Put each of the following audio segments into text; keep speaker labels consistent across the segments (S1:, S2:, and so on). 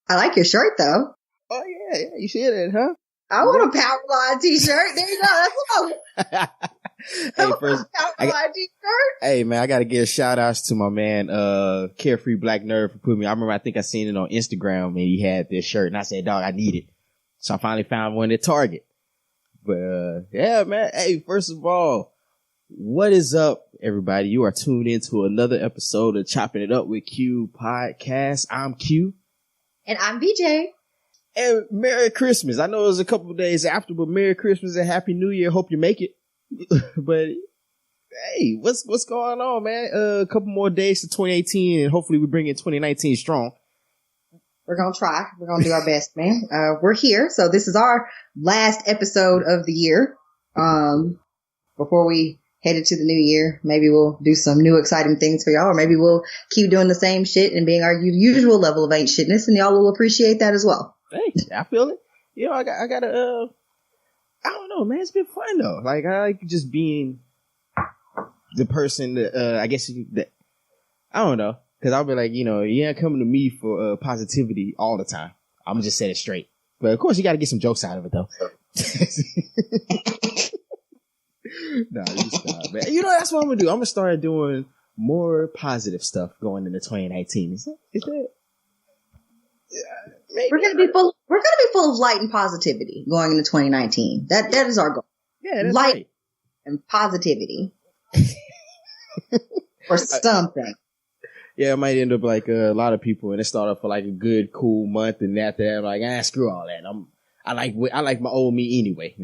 S1: I like your shirt though.
S2: Oh yeah, you see it, huh?
S1: I want a Power Line t-shirt. There you go. That's what
S2: Hey, first,
S1: Power Line t-shirt.
S2: Hey man, I gotta give shout outs to my man, Carefree Black Nerd for putting me. I think I seen it on Instagram and he had this shirt and I said, dog, I need it. So I finally found one at Target. But yeah, man. Hey, first of all, what is up, everybody? You are tuned into another episode of Chopping It Up with Q podcast. I'm Q.
S1: And I'm BJ.
S2: And Merry Christmas. I know it was a couple of days after, but Merry Christmas and Happy New Year. Hope you make it. But hey, what's going on, man? A couple more days to 2018, and hopefully we bring in 2019 strong.
S1: We're gonna try. We're gonna do our best, man. We're here, so this is our last episode of the year. Before we head into the new year, maybe we'll do some new exciting things for y'all, or maybe we'll keep doing the same shit and being our usual level of ain't shitness, and y'all will appreciate that as well.
S2: Hey, I feel it. You know, I gotta, I don't know, man. It's been fun though. Like, I like just being the person that, I guess that, I don't know. Cause I'll be like, you know, you ain't coming to me for positivity all the time. I'm just set it straight. But of course you gotta get some jokes out of it though. Nah, you stop, man. You know, that's what I'm gonna do. I'm gonna start doing more positive stuff going into 2019. Is that? Yeah, maybe.
S1: We're gonna be full of light and positivity going into 2019. That is our goal.
S2: Yeah, that's
S1: light
S2: right.
S1: and positivity. Or something.
S2: Yeah, it might end up like a lot of people, and it started off for like a good, cool month, and after that, I'm like, screw all that. I like my old me anyway.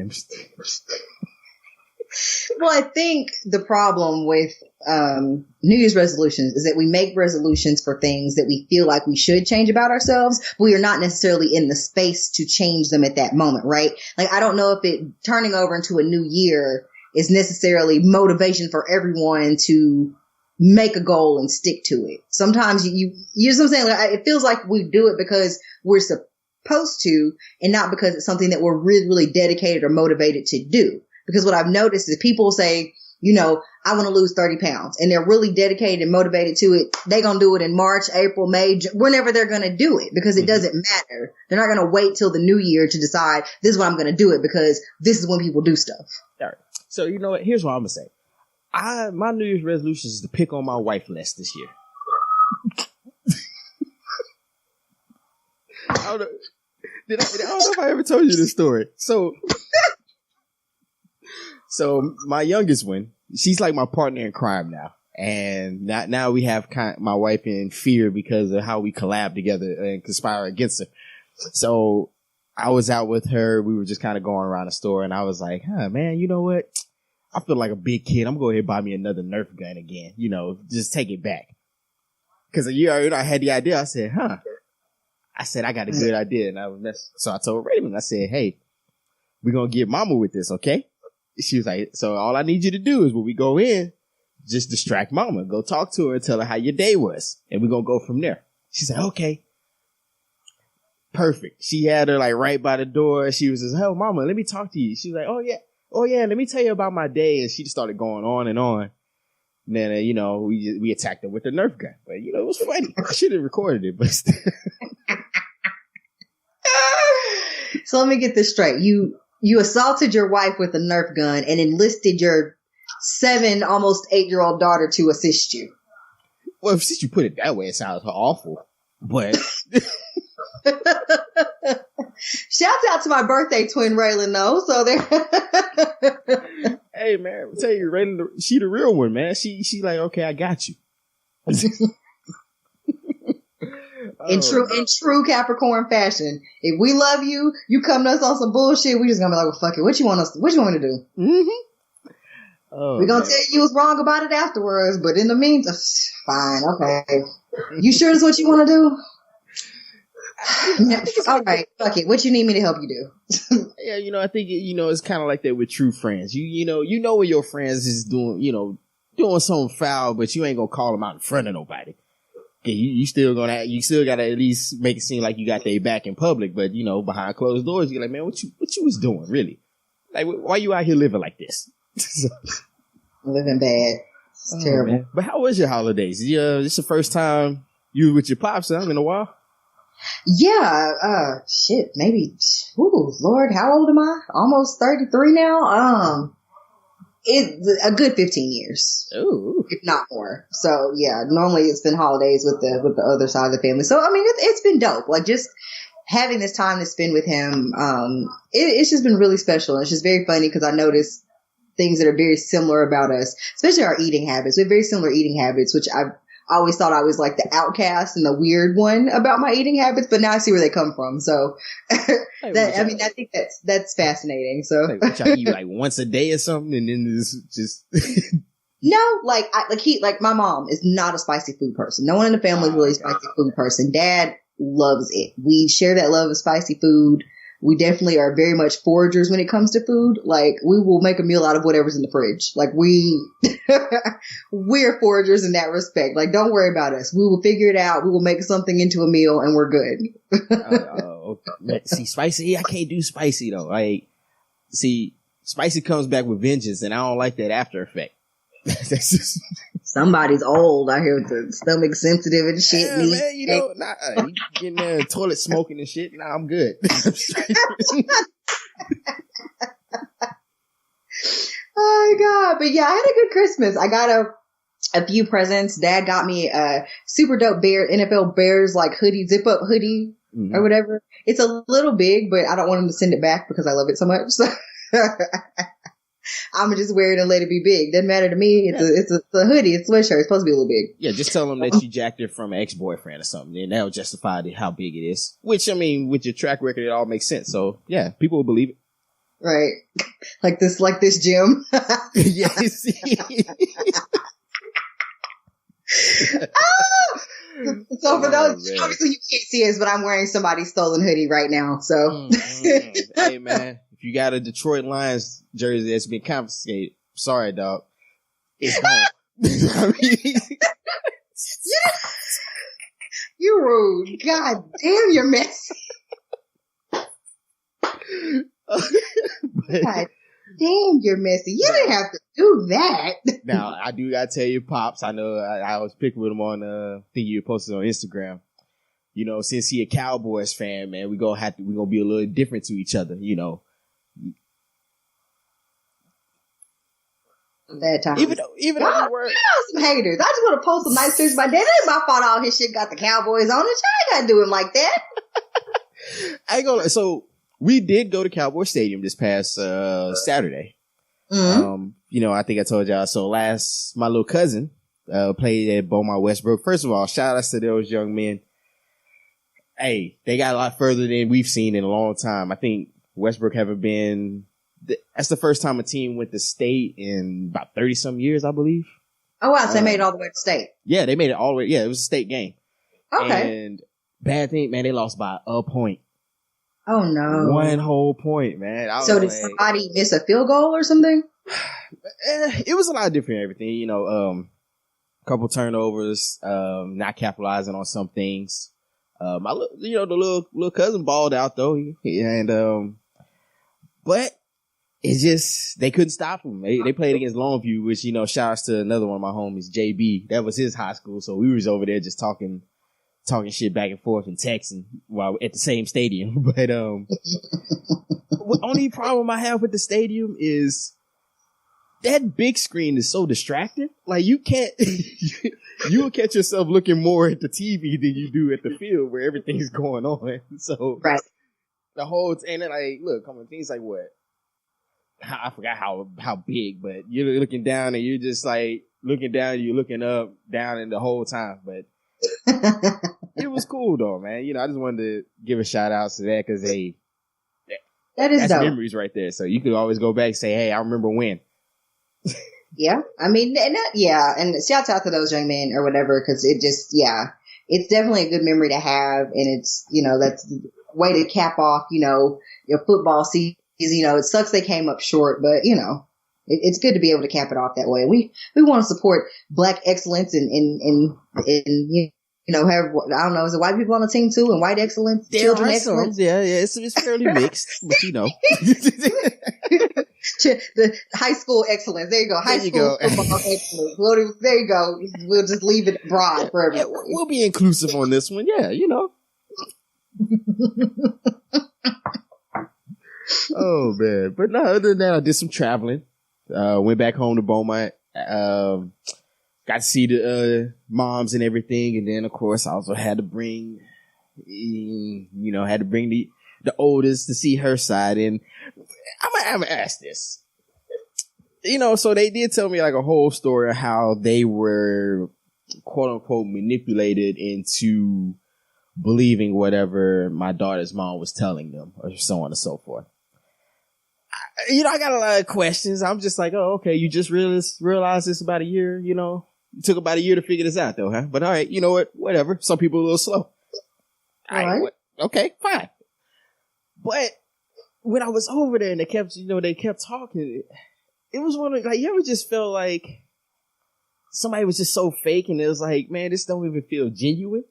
S1: Well, I think the problem with New Year's resolutions is that we make resolutions for things that we feel like we should change about ourselves, but we are not necessarily in the space to change them at that moment, right? Like, I don't know if it turning over into a new year is necessarily motivation for everyone to make a goal and stick to it. Sometimes you know what I'm saying? Like, it feels like we do it because we're supposed to and not because it's something that we're really, really dedicated or motivated to do. Because what I've noticed is people say, you know, I want to lose 30 pounds and they're really dedicated and motivated to it. They're going to do it in March, April, May, whenever they're going to do it because it doesn't matter. They're not going to wait till the new year to decide this is when I'm going to do it because this is when people do stuff.
S2: All right. So, you know what? Here's what I'm going to say. My New Year's resolution is to pick on my wife less this year. I don't know if I ever told you this story. So my youngest one, she's like my partner in crime now. And now we have my wife in fear because of how we collab together and conspire against her. So I was out with her. We were just kind of going around the store and I was like, man, you know what? I feel like a big kid. I'm going to go ahead and buy me another Nerf gun again. You know, just take it back. Because a year ago, I had the idea. I said, I said, I got a good idea. And so I told Raymond, I said, hey, we're going to get mama with this, okay? She was like, so all I need you to do is when we go in, just distract mama. Go talk to her and tell her how your day was. And we're going to go from there. She said, okay. Perfect. She had her like right by the door. She was just, oh, mama, let me talk to you. She was like, oh yeah, let me tell you about my day. And she just started going on and on. And then, you know, we attacked her with the Nerf gun. But, you know, it was funny. I should have recorded it, but still.
S1: So let me get this straight. You assaulted your wife with a Nerf gun and enlisted your 7, almost 8-year-old daughter to assist you.
S2: Well, since you put it that way, it sounds awful. But
S1: shouts out to my birthday twin, Raylan, though. So there.
S2: Hey, man, I'll tell you, Raylan, she the real one, man. She like, okay, I got you. In true Capricorn fashion, if we love you, you come to us on some bullshit, we just gonna be like, well, fuck it. What you want me to do? Mm-hmm.
S1: We're gonna tell you was wrong about it afterwards, but in the meantime, fine, okay. You sure that's what you want to do? All right, fuck it. What you need me to help you do?
S2: Yeah, you know, I think it's kind of like that with true friends. You know when your friends is doing something foul, but you ain't gonna call them out in front of nobody. You still gotta at least make it seem like you got their back in public, but you know, behind closed doors, you're like, man, what you was doing, really? Like, why you out here living like this?
S1: Living bad. It's terrible.
S2: Man. But how was your holidays? This the first time you were with your pops in a while?
S1: Yeah, shit, maybe, ooh, Lord, how old am I? Almost 33 now. It's a good 15 years.
S2: Ooh.
S1: If not more. So yeah, normally it's been holidays with the other side of the family. So, I mean, it's been dope. Like, just having this time to spend with him, it's just been really special. And it's just very funny because I noticed things that are very similar about us, especially our eating habits. We have very similar eating habits, which I always thought I was like the outcast and the weird one about my eating habits, but now I see where they come from. So I think that's fascinating. So
S2: like, y'all eat like once a day or something, and then this just
S1: no, like my mom is not a spicy food person. No one in the family is really a spicy food person. Dad loves it. We share that love of spicy food. We definitely are very much foragers when it comes to food. Like, we will make a meal out of whatever's in the fridge. Like, we're foragers in that respect. Like, don't worry about us. We will figure it out. We will make something into a meal and we're good.
S2: Okay. See, spicy, I can't do spicy though. Like, see, spicy comes back with vengeance and I don't like that after effect. That's just...
S1: Somebody's old. I hear the stomach sensitive and shit.
S2: Yeah, man, you know, you getting there toilet smoking and shit. Nah, I'm good.
S1: Oh my God. But yeah, I had a good Christmas. I got a few presents. Dad got me a super dope NFL Bears like hoodie, zip up hoodie or whatever. It's a little big, but I don't want him to send it back because I love it so much. So I'm just wear it and let it be big. Doesn't matter to me. It's a hoodie. It's a sweatshirt. It's supposed to be a little big.
S2: Yeah, just tell them that you jacked it from an ex-boyfriend or something, and that'll justify how big it is. Which, I mean, with your track record, it all makes sense. So, yeah, people will believe it.
S1: Right. Like this gym.
S2: Yes.
S1: So for those, obviously you can't see us, but I'm wearing somebody's stolen hoodie right now. So,
S2: hey man, if you got a Detroit Lions jersey that's been confiscated, sorry, dog. It's gone.
S1: You're rude. God damn, you're messy. God damn, you're messy. You didn't have to do that.
S2: Now, I do gotta tell you, Pops, I know I was picking with him on thing you posted on Instagram. You know, since he a Cowboys fan, man, we gonna be a little different to each other, you know.
S1: Bad times.
S2: Even though we were,
S1: you know, some haters. I just want to post some nice pictures. My dad, it ain't my fault all his shit got the Cowboys on it. I ain't gotta do him like that.
S2: I ain't gonna. So we did go to Cowboy Stadium this past Saturday.
S1: Mm-hmm.
S2: You know, I think I told y'all. So my little cousin played at Beaumont Westbrook. First of all, shout outs to those young men. Hey, they got a lot further than we've seen in a long time. I think Westbrook haven't been. That's the first time a team went to state in about 30 some years, I believe.
S1: Oh wow, so they made it all the way to state.
S2: Yeah, they made it all the way. Yeah, it was a state game.
S1: Okay.
S2: And bad thing, man, they lost by a point.
S1: Oh no.
S2: One whole point, man.
S1: So did somebody miss a field goal or something?
S2: It was a lot of different everything, you know, couple turnovers, not capitalizing on some things. The little cousin balled out though. But it's just, they couldn't stop him. They played against Longview, which, you know, shouts to another one of my homies, JB. That was his high school. So we was over there just talking shit back and forth and texting while at the same stadium. But, the only problem I have with the stadium is that big screen is so distracting. Like, you can't, you will catch yourself looking more at the TV than you do at the field where everything's going on. So,
S1: right.
S2: The whole, and then like, look, come on, things like what? I forgot how big, but you're looking down and you're just like looking down, you're looking up, down, and the whole time. But it was cool though, man. You know, I just wanted to give a shout out to that because that's
S1: dope.
S2: Memories right there. So you could always go back and say, "Hey, I remember when."
S1: Yeah, I mean, and shouts out to those young men or whatever because it just, it's definitely a good memory to have, and it's, you know, that's the way to cap off, you know, your football season. You know, it sucks they came up short, but you know, it's good to be able to cap it off that way. We want to support Black excellence and you know, have, I don't know, is it white people on the team too, and white excellence, children excellence?
S2: Yeah, it's fairly mixed, but you know,
S1: the high school excellence. There you go, high school football excellence. There you go. We'll just leave it broad for everyone.
S2: Yeah, we'll be inclusive on this one. Yeah, you know. Oh man. But no, other than that, I did some traveling. Went back home to Beaumont. Got to see the moms and everything. And then of course I also had to bring the oldest to see her side. And I'm gonna ask this. So they did tell me like a whole story of how they were quote unquote manipulated into believing whatever my daughter's mom was telling them, or so on and so forth. I got a lot of questions. I'm just like, oh, okay, you just realized this about a year, It took about a year to figure this out though, huh? But all right, you know what? Whatever. Some people are a little slow.
S1: All right.
S2: Okay, fine. But when I was over there and they kept talking, it was one of, like, you ever just felt like somebody was just so fake and it was like, man, this don't even feel genuine.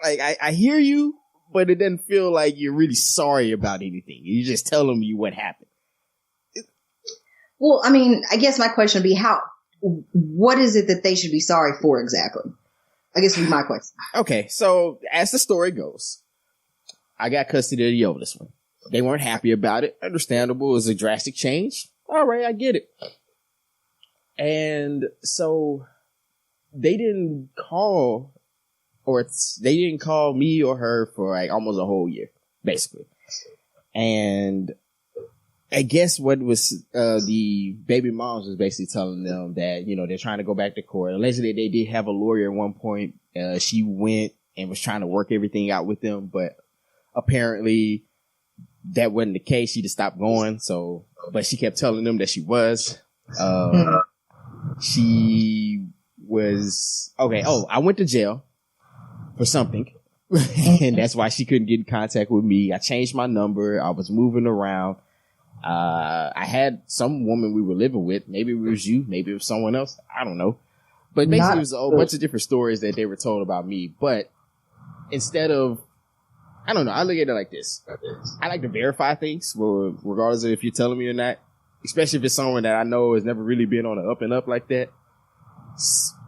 S2: Like, I hear you, but it doesn't feel like you're really sorry about anything. You just tell them what happened.
S1: Well, I mean, I guess my question would be what is it that they should be sorry for exactly? I guess would be my question.
S2: Okay, so as the story goes, I got custody of the oldest one. They weren't happy about it. Understandable. It was a drastic change. All right, I get it. And so they didn't call me or her for like almost a whole year, basically. And I guess what was the baby moms was basically telling them that, they're trying to go back to court. Allegedly, they did have a lawyer at one point. She went and was trying to work everything out with them, but apparently that wasn't the case. She just stopped going. So, but she kept telling them that she was. She was okay. Oh, I went to jail for something. And that's why she couldn't get in contact with me. I changed my number. I was moving around. I had some woman we were living with. Maybe it was you. Maybe it was someone else. I don't know. But basically, it was a whole bunch of different stories that they were told about me. But instead of, I don't know, I look at it like this. I like to verify things, regardless of if you're telling me or not. Especially if it's someone that I know has never really been on an up and up like that.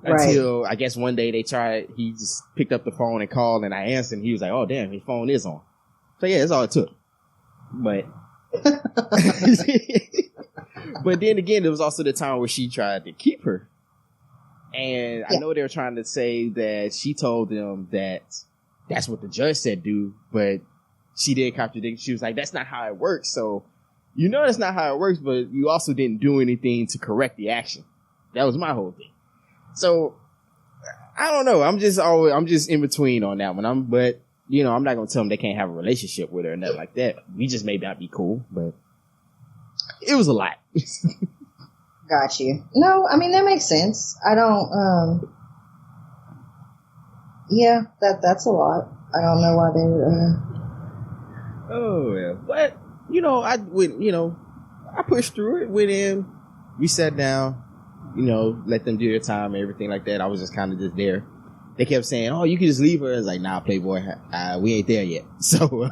S2: Until, I guess one day he just picked up the phone and called and I answered and he was like, oh damn, his phone is on. So yeah, that's all it took. But but then again, there was also the time where she tried to keep her. And I know they were trying to say that she told them that that's what the judge said do, but she did contradict. She was like, that's not how it works. So, that's not how it works, but you also didn't do anything to correct the action. That was my whole thing. So, I don't know. I'm just in between on that one. I'm not going to tell them they can't have a relationship with her or nothing like that. We just may not be cool, but it was a lot.
S1: Got you. No, I mean, that makes sense. I don't, yeah, that's a lot. I don't know why they would,
S2: Oh, yeah. But, I pushed through it, went in, we sat down, let them do their time and everything like that. I was just kind of just there. They kept saying, oh, you can just leave her. I was like, nah, Playboy, we ain't there yet. So,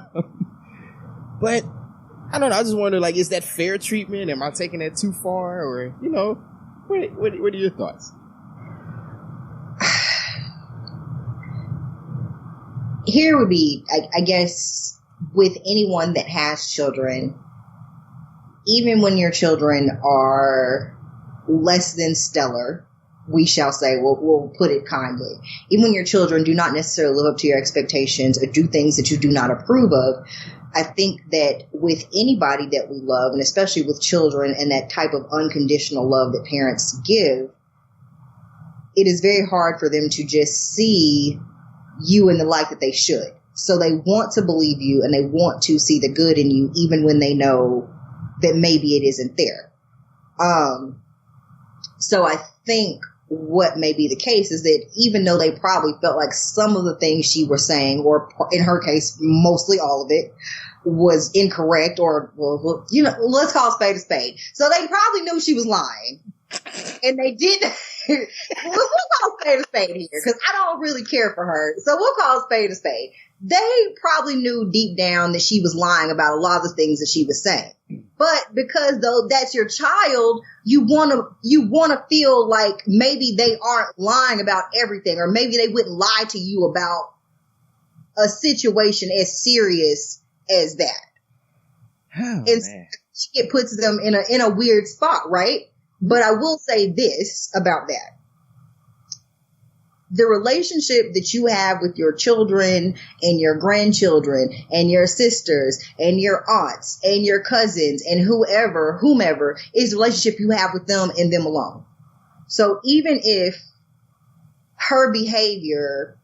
S2: but I don't know. I just wonder, like, is that fair treatment? Am I taking that too far? Or, what are your thoughts?
S1: Here would be, I guess, with anyone that has children, even when your children are less than stellar, we shall say, we'll put it kindly. Even when your children do not necessarily live up to your expectations or do things that you do not approve of, I think that with anybody that we love, and especially with children and that type of unconditional love that parents give, it is very hard for them to just see you in the light that they should. So they want to believe you and they want to see the good in you, even when they know that maybe it isn't there. So I think what may be the case is that even though they probably felt like some of the things she was saying, or in her case, mostly all of it, was incorrect, or, let's call a spade a spade. So they probably knew she was lying. And they didn't. We'll call a spade here, because I don't really care for her. So we'll call a spade a spade. They probably knew deep down that she was lying about a lot of the things that she was saying. But because though that's your child, you want to feel like maybe they aren't lying about everything, or maybe they wouldn't lie to you about a situation as serious as that.
S2: Oh,
S1: and
S2: man.
S1: it puts them in a weird spot, right? But I will say this about that. The relationship that you have with your children and your grandchildren and your sisters and your aunts and your cousins and whomever is the relationship you have with them and them alone. So even if her behavior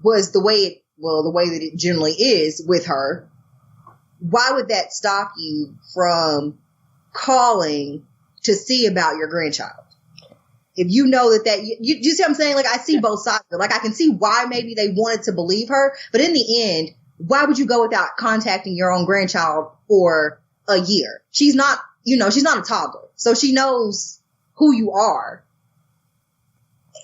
S1: was the way that it generally is with her, why would that stop you from calling to see about your grandchild? If you know that you see what I'm saying? Like, I see both sides. Like, I can see why maybe they wanted to believe her, but in the end, why would you go without contacting your own grandchild for a year? She's not a toddler, so she knows who you are.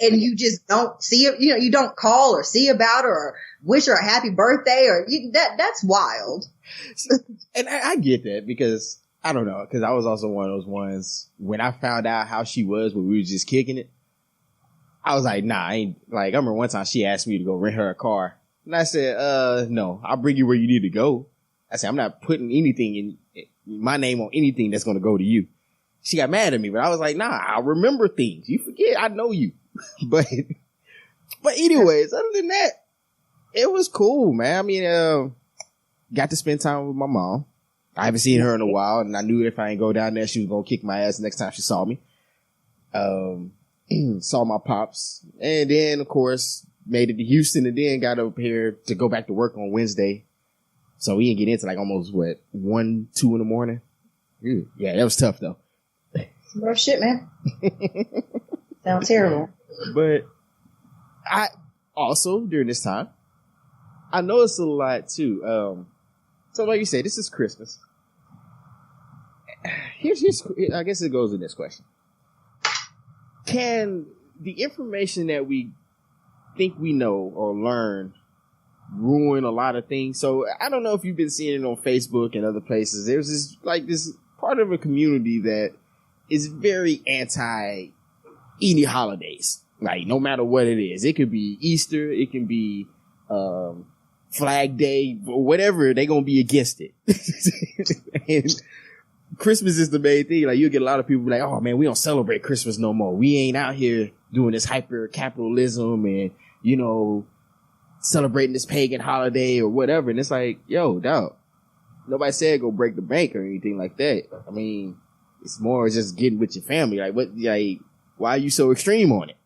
S1: And you just don't see it, you don't call or see about her or wish her a happy birthday that's wild.
S2: And I get that because I don't know, because I was also one of those ones when I found out how she was when we were just kicking it. I was like, nah, I ain't. Like, I remember one time she asked me to go rent her a car. And I said, no, I'll bring you where you need to go. I said, I'm not putting anything in my name on anything that's going to go to you. She got mad at me, but I was like, nah, I remember things. You forget, I know you. but anyways, other than that, it was cool, man. I mean, got to spend time with my mom. I haven't seen her in a while, and I knew if I ain't go down there, she was going to kick my ass next time she saw me. Saw my pops, and then, of course, made it to Houston, and then got up here to go back to work on Wednesday. So we didn't get into like almost, 1, 2 in the morning? Yeah, that was tough, though.
S1: Rough shit, man. Sounds terrible.
S2: But I also, during this time, I noticed a lot, too. So like you say, this is Christmas. Here's I guess it goes in this question. Can the information that we think we know or learn ruin a lot of things? So I don't know if you've been seeing it on Facebook and other places. There's this part of a community that is very anti any holidays. Like, no matter what it is. It could be Easter, it can be Flag Day, or whatever, they gonna be against it. And Christmas is the main thing. Like, you'll get a lot of people like, oh man, we don't celebrate Christmas no more. We ain't out here doing this hyper capitalism and, celebrating this pagan holiday or whatever. And it's like, yo, dog, nobody said go break the bank or anything like that. I mean, it's more just getting with your family. Like, why are you so extreme on it?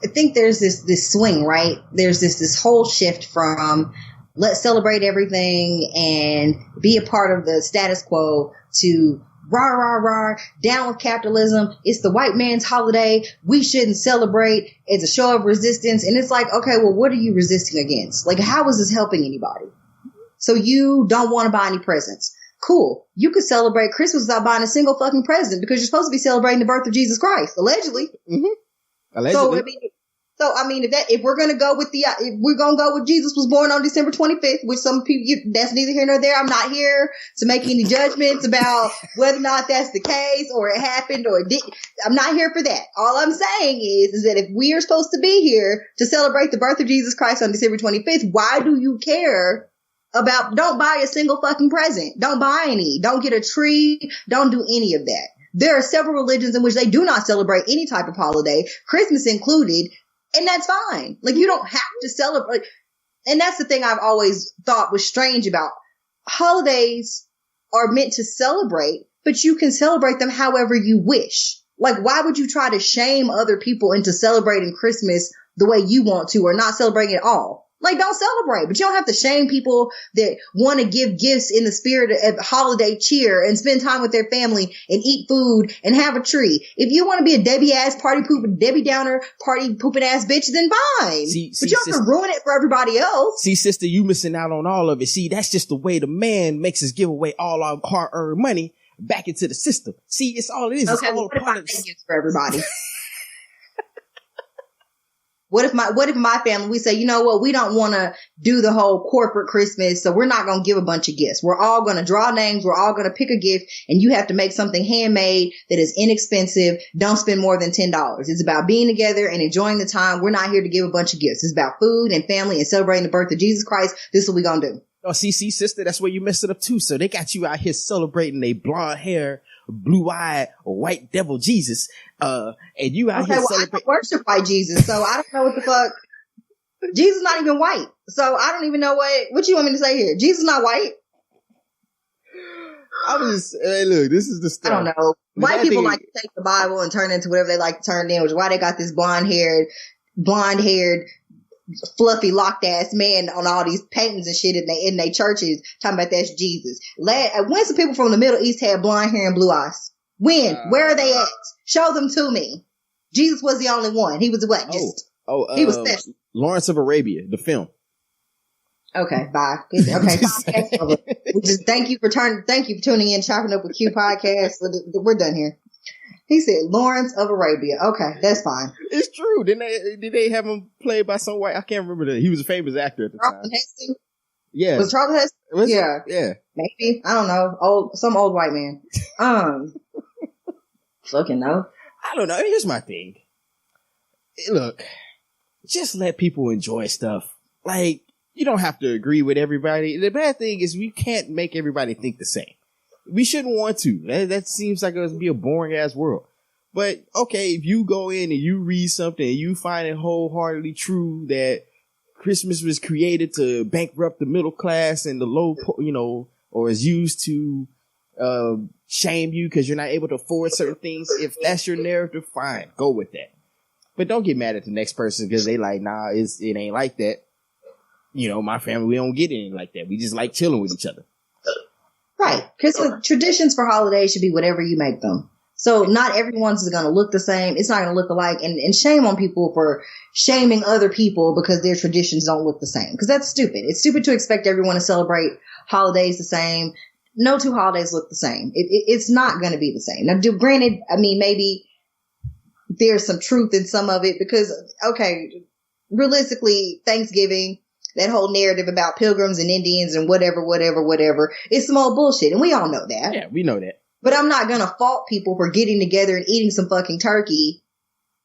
S1: I think there's this swing, right? There's this whole shift from let's celebrate everything and be a part of the status quo to rah, rah, rah, down with capitalism. It's the white man's holiday. We shouldn't celebrate. It's a show of resistance. And it's like, okay, well, what are you resisting against? Like, how is this helping anybody? So you don't want to buy any presents. Cool. You could celebrate Christmas without buying a single fucking present because you're supposed to be celebrating the birth of Jesus Christ, allegedly.
S2: Mm-hmm. Allegedly.
S1: So I mean, if we're gonna go with if we're gonna go with Jesus was born on December 25th, which some people, that's neither here nor there. I'm not here to make any judgments about whether or not that's the case or it happened or it did. I'm not here for that. All I'm saying is that if we are supposed to be here to celebrate the birth of Jesus Christ on December 25th, why do you care about? Don't buy a single fucking present. Don't buy any. Don't get a tree. Don't do any of that. There are several religions in which they do not celebrate any type of holiday, Christmas included. And that's fine. Like, you don't have to celebrate. And that's the thing I've always thought was strange about holidays are meant to celebrate, but you can celebrate them however you wish. Like, why would you try to shame other people into celebrating Christmas the way you want to or not celebrating at all? Like, don't celebrate, but you don't have to shame people that want to give gifts in the spirit of holiday cheer and spend time with their family and eat food and have a tree. If you want to be a Debbie ass party pooping, Debbie Downer party pooping ass bitch, then fine. But you don't have to ruin it for everybody else.
S2: See, sister, you missing out on all of it. See, that's just the way the man makes us give away all our hard-earned money back into the system. See, it's all it is.
S1: Okay,
S2: it's all
S1: what if I make gifts for everybody? What if my family, we say, you know what, we don't want to do the whole corporate Christmas, so we're not going to give a bunch of gifts. We're all going to draw names. We're all going to pick a gift, and you have to make something handmade that is inexpensive. Don't spend more than $10. It's about being together and enjoying the time. We're not here to give a bunch of gifts. It's about food and family and celebrating the birth of Jesus Christ. This is what we're going to do.
S2: Oh, see, sister, that's where you messed it up too. So they got you out here celebrating they blonde hair, blue-eyed, white devil Jesus. And you out here celebrating.
S1: I worship white Jesus, so I don't know what the fuck. Jesus is not even white, so I don't even know what you want me to say here. Jesus is not white.
S2: Hey, look, this is the stuff.
S1: I don't know. White people like to take the Bible and turn it into whatever they like to turn it in, which is why they got this blonde-haired, fluffy locked ass man on all these paintings and shit in they churches talking about that's Jesus. When some people from the Middle East had blonde hair and blue eyes? When? Where are they at? Show them to me. Jesus was the only one. He was what? He was special.
S2: Lawrence of Arabia, the film.
S1: Okay, bye. Okay, we just thank you for tuning in, Chopping Up with Q podcast. We're done here. He said Lawrence of Arabia. Okay, that's fine.
S2: It's true. Did they have him played by some white? I can't remember that. He was a famous actor at the time.
S1: Heston?
S2: Yeah.
S1: Was Charlton Heston? Yeah.
S2: Yeah.
S1: Maybe. I don't know. Some old white man. Fucking no.
S2: I don't know. Here's my thing. Look, just let people enjoy stuff. Like, you don't have to agree with everybody. The bad thing is we can't make everybody think the same. We shouldn't want to. That seems like it would be a boring ass world. But okay, if you go in and you read something and you find it wholeheartedly true that Christmas was created to bankrupt the middle class and the low, or is used to shame you because you're not able to afford certain things. If that's your narrative, fine, go with that. But don't get mad at the next person because they like, nah, it ain't like that. My family, we don't get anything like that. We just like chilling with each other.
S1: Right. Because traditions for holidays should be whatever you make them. So not everyone's going to look the same. It's not going to look alike. And shame on people for shaming other people because their traditions don't look the same. Because that's stupid. It's stupid to expect everyone to celebrate holidays the same. No two holidays look the same. It's not going to be the same. Now, granted, I mean, maybe there's some truth in some of it because, okay, realistically, Thanksgiving, that whole narrative about pilgrims and Indians and whatever, it's some old bullshit. And we all know that.
S2: Yeah, we know that.
S1: But I'm not going to fault people for getting together and eating some fucking turkey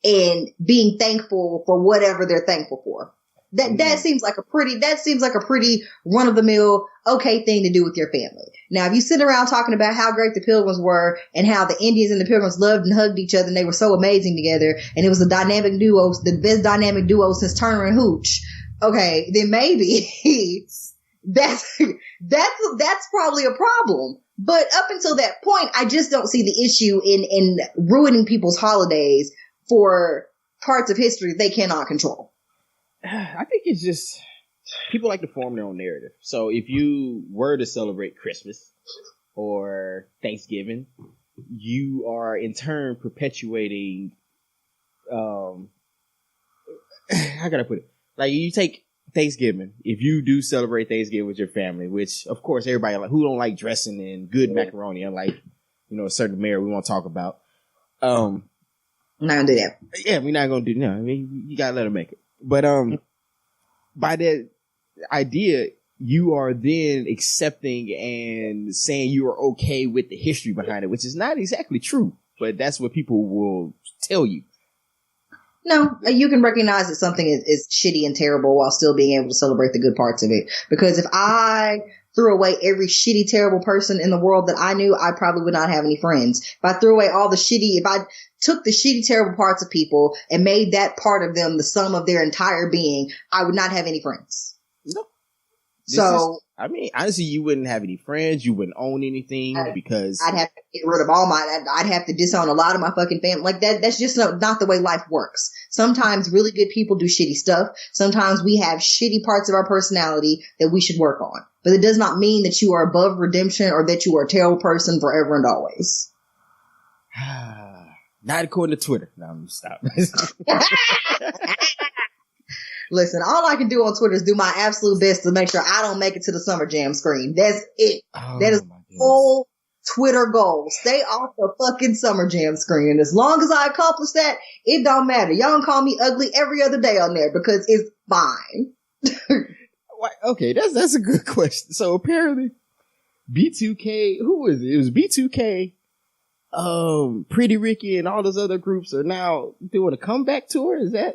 S1: and being thankful for whatever they're thankful for. That seems like a pretty run of the mill, okay thing to do with your family. Now, if you sit around talking about how great the Pilgrims were and how the Indians and the Pilgrims loved and hugged each other and they were so amazing together and it was a dynamic duo, the best dynamic duo since Turner and Hooch, okay, then maybe that's probably a problem. But up until that point, I just don't see the issue in ruining people's holidays for parts of history they cannot control.
S2: I think it's just people like to form their own narrative. So if you were to celebrate Christmas or Thanksgiving, you are in turn perpetuating, how can I put it? Like you take Thanksgiving, if you do celebrate Thanksgiving with your family, which of course everybody like, who don't like dressing in good macaroni, unlike, a certain mayor we won't talk about.
S1: I'm not gonna do that.
S2: Yeah, we're not gonna do no. I mean, you gotta let them make it. But by that idea, you are then accepting and saying you are okay with the history behind it, which is not exactly true, but that's what people will tell you.
S1: No, you can recognize that something is shitty and terrible while still being able to celebrate the good parts of it. Because if I threw away every shitty, terrible person in the world that I knew, I probably would not have any friends. If I threw away if I took the shitty, terrible parts of people and made that part of them the sum of their entire being, I would not have any friends.
S2: No.
S1: Honestly,
S2: you wouldn't have any friends. You wouldn't own anything because
S1: I'd have to get rid of I'd have to disown a lot of my fucking family. Like that's just not the way life works. Sometimes really good people do shitty stuff. Sometimes we have shitty parts of our personality that we should work on. But it does not mean that you are above redemption or that you are a terrible person forever and always.
S2: Not according to Twitter. No, I'm stop.
S1: Listen, all I can do on Twitter is do my absolute best to make sure I don't make it to the Summer Jam screen. That's it. That is the whole Twitter goal. Stay off the fucking Summer Jam screen. As long as I accomplish that, it don't matter. Y'all can call me ugly every other day on there because it's fine.
S2: Okay, that's a good question. So apparently, B2K, who was it? It was B2K, Pretty Ricky, and all those other groups are now doing a comeback tour. Did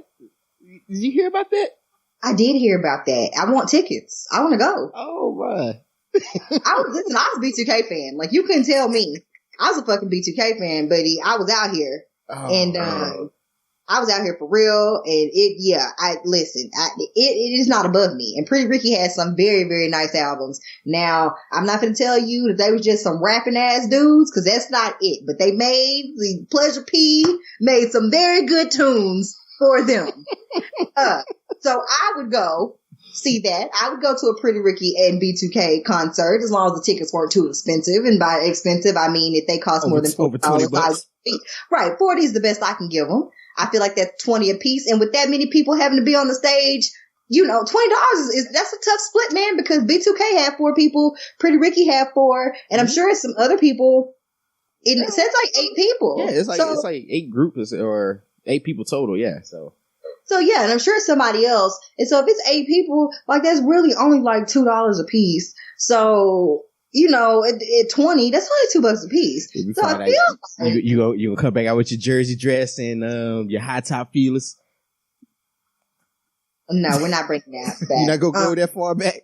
S2: you hear about that?
S1: I did hear about that. I want tickets. I want to go.
S2: Oh my!
S1: I was a B2K fan. Like, you couldn't tell me. I was a fucking B2K fan, buddy. I was out here, I was out here for real. And it is not above me. And Pretty Ricky has some very, very nice albums. Now, I'm not going to tell you that they were just some rapping ass dudes, because that's not it. But they the Pleasure P made some very good tunes for them. So I would go see that. I would go to a Pretty Ricky and B2K concert as long as the tickets weren't too expensive. And by expensive, I mean if they cost more than $40. Right, 40 is the best I can give them. I feel like that's 20 a piece. And with that many people having to be on the stage, $20 that's a tough split, man, because B2K had 4 people, Pretty Ricky had 4, and I'm sure it's some other people. It says like 8 people.
S2: Yeah, it's like 8 groups or 8 people total. Yeah,
S1: So yeah, and I'm sure it's somebody else. And so if it's 8 people, like that's really only like $2 a piece. So, at 20, that's only $2 a piece. So I feel like
S2: you come back out with your jersey dress and your high top feelers.
S1: No, we're not bringing that back.
S2: You're not gonna go that far back.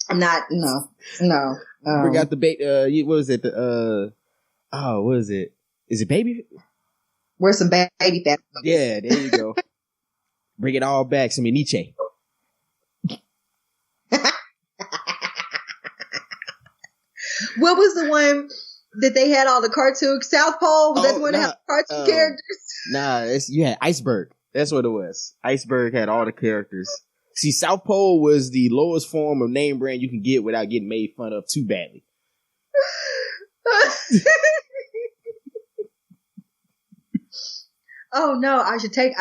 S1: I'm not. No.
S2: Bring out the what was it? What is it? Is it baby?
S1: Wear some baby fat.
S2: Yeah, there you go. Bring it all back. Some Nietzsche.
S1: What was the one that they had all the cartoons? South Pole? Was that the one that had cartoon characters?
S2: Nah, you had Iceberg. That's what it was. Iceberg had all the characters. See, South Pole was the lowest form of name brand you can get without getting made fun of too badly.
S1: Oh no, I should take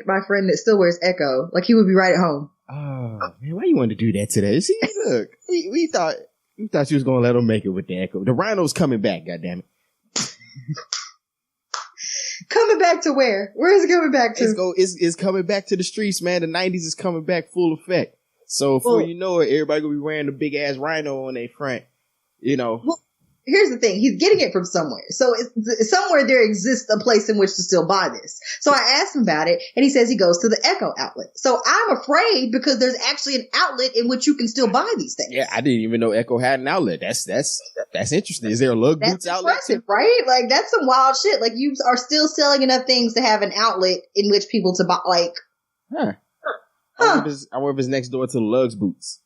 S1: my friend that still wears Echo. Like, he would be right at home.
S2: Oh man, why you wanted to do that today? See, look, we thought you was gonna let him make it with the Echo. The Rhino's coming back, goddammit.
S1: Coming back to where? Where is it coming back to?
S2: It's coming back to the streets, man. The 90s is coming back full effect. So before you know it, everybody gonna be wearing the big ass Rhino on their front.
S1: Well, here's the thing. He's getting it from somewhere. So somewhere there exists a place in which to still buy this. So I asked him about it, and he says he goes to the Echo outlet. So I'm afraid, because there's actually an outlet in which you can still buy these things.
S2: Yeah, I didn't even know Echo had an outlet. That's interesting. Is there a Lug Boots outlet?
S1: That's impressive, right? Like, that's some wild shit. Like, you are still selling enough things to have an outlet in which people to buy, like.
S2: Huh. I wonder if it's next door to the Lugs Boots.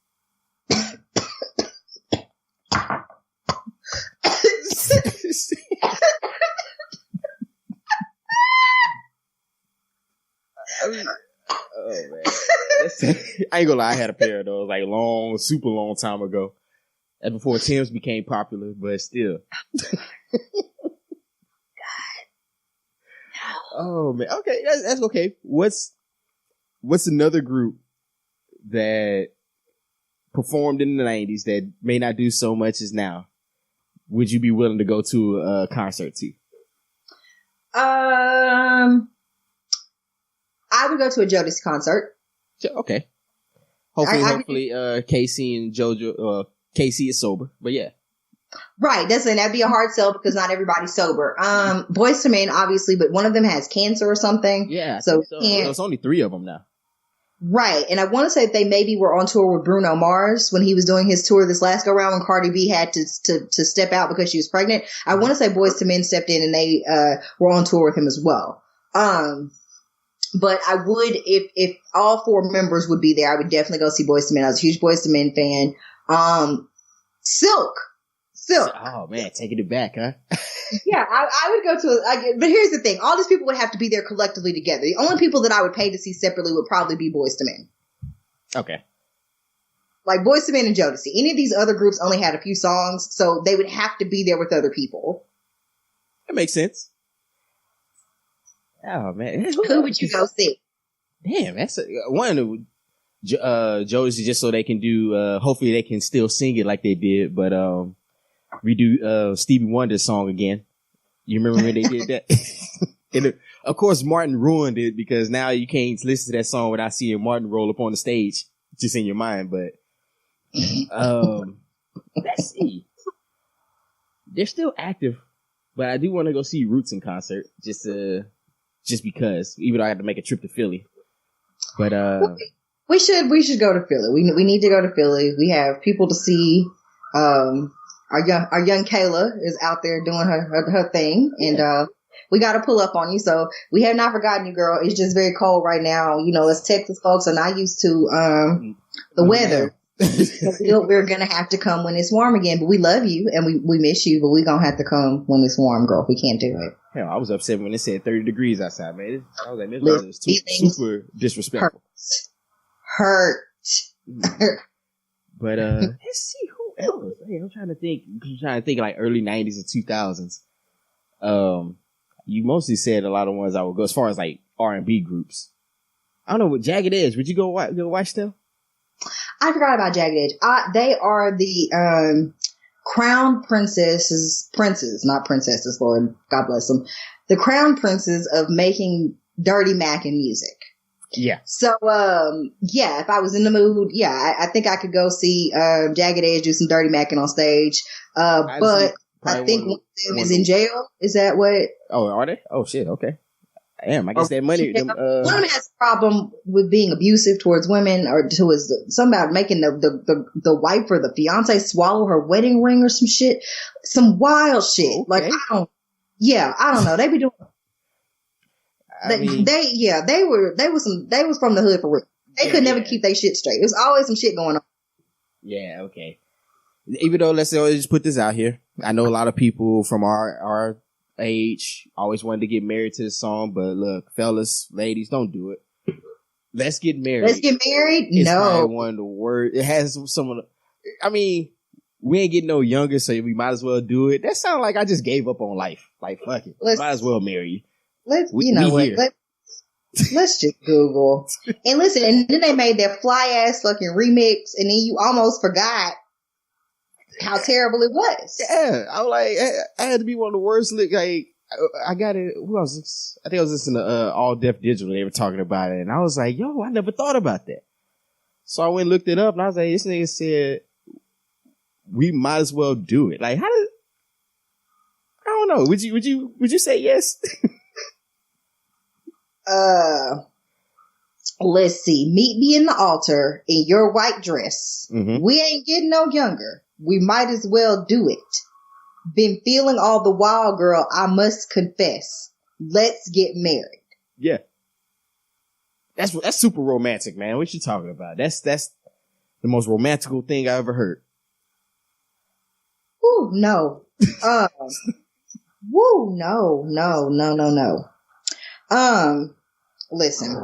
S2: Oh man, I ain't gonna lie. I had a pair of those like super long time ago. That's before Tim's became popular, but still. God. Oh man. Okay, that's okay. What's another group that performed in the 90s that may not do so much as now? Would you be willing to go to a concert to?
S1: I would go to a Jodeci concert.
S2: Okay. Hopefully, Casey and JoJo, Casey is sober, but yeah.
S1: Right. That'd be a hard sell because not everybody's sober. Boyz II Men, obviously, but one of them has cancer or something.
S2: Yeah. So it's only 3 of them now.
S1: Right. And I want to say that they maybe were on tour with Bruno Mars when he was doing his tour this last go round when Cardi B had to step out because she was pregnant. I want to say Boyz II Men stepped in and they were on tour with him as well. But I would, if all 4 members would be there, I would definitely go see Boyz II Men. I was a huge Boyz II Men fan. Silk.
S2: Oh man, taking it back, huh?
S1: Yeah, I would go to but here's the thing. All these people would have to be there collectively together. The only people that I would pay to see separately would probably be Boyz II Men.
S2: Okay.
S1: Like Boyz II Men and Jodeci. Any of these other groups only had a few songs, so they would have to be there with other people.
S2: That makes sense. Oh man,
S1: who would you go see?
S2: Damn, that's one. Jodeci, just so they can do. Hopefully, they can still sing it like they did. But redo Stevie Wonder's song again. You remember when they did that? And of course, Martin ruined it because now you can't listen to that song without seeing Martin roll up on the stage, just in your mind. But let's see. They're still active, but I do want to go see Roots in concert just because, even though I had to make a trip to Philly. But
S1: we should go to Philly. We need to go to Philly. We have people to see. Our young Kayla is out there doing her thing, and we got to pull up on you. So we have not forgotten you, girl. It's just very cold right now. You know, as Texas folks are not used to the weather. We're gonna have to come when it's warm again. But we love you and we miss you. But we gonna have to come when it's warm, girl. We can't do it.
S2: Hell, I was upset when it said 30 degrees outside, man. I was like, this weather is super disrespectful.
S1: Hurt.
S2: But let's see who else. Hey, I'm trying to think like early 90s and 2000s. You mostly said a lot of ones I would go as far as like R&B groups. I don't know, with Jagged Edge, would you go watch them?
S1: I forgot about Jagged Edge. They are the crown princes, not princesses, Lord, God bless them. The crown princes of making dirty Mackin' music.
S2: Yeah.
S1: So, if I was in the mood, I think I could go see Jagged Edge do some dirty Mackin' on stage. But I think one of them is in jail. Is that what?
S2: Oh, are they? Oh, shit. Okay. Damn, I guess that money.
S1: One of them has a problem with being abusive towards women, or towards something about making the wife or the fiance swallow her wedding ring or some shit, some wild shit. Okay. Like I don't know. They be doing. They was from the hood for real. They could never keep their shit straight. There's always some shit going on.
S2: Yeah. Okay. Even though, let's say, I'll just put this out here. I know a lot of people from our age always wanted to get married to this song, but look, fellas, ladies, don't do it. Let's get married.
S1: It's
S2: probably one of the worst. It has some of the, I mean, we ain't getting no younger, so we might as well do it. That sounds like I just gave up on life. Like, fuck it. Might as well marry you.
S1: Let's just Google. And listen, and then they made that fly ass fucking remix, and then you almost forgot how terrible it was.
S2: Yeah, I was like, I had to be one of the worst. Like, I got it. Who else? I think I was listening to All Deaf Digital. They were talking about it, and I was like, yo, I never thought about that. So I went and looked it up, and I was like, this nigga said we might as well do it. Like, how did? I don't know. Would you say yes?
S1: Let's see. Meet me in the altar in your white dress.
S2: Mm-hmm.
S1: We ain't getting no younger. We might as well do it. Been feeling all the while, girl. I must confess. Let's get married.
S2: Yeah. That's super romantic, man. What you talking about? That's the most romantical thing I ever heard.
S1: Ooh, no. Woo, no. Listen.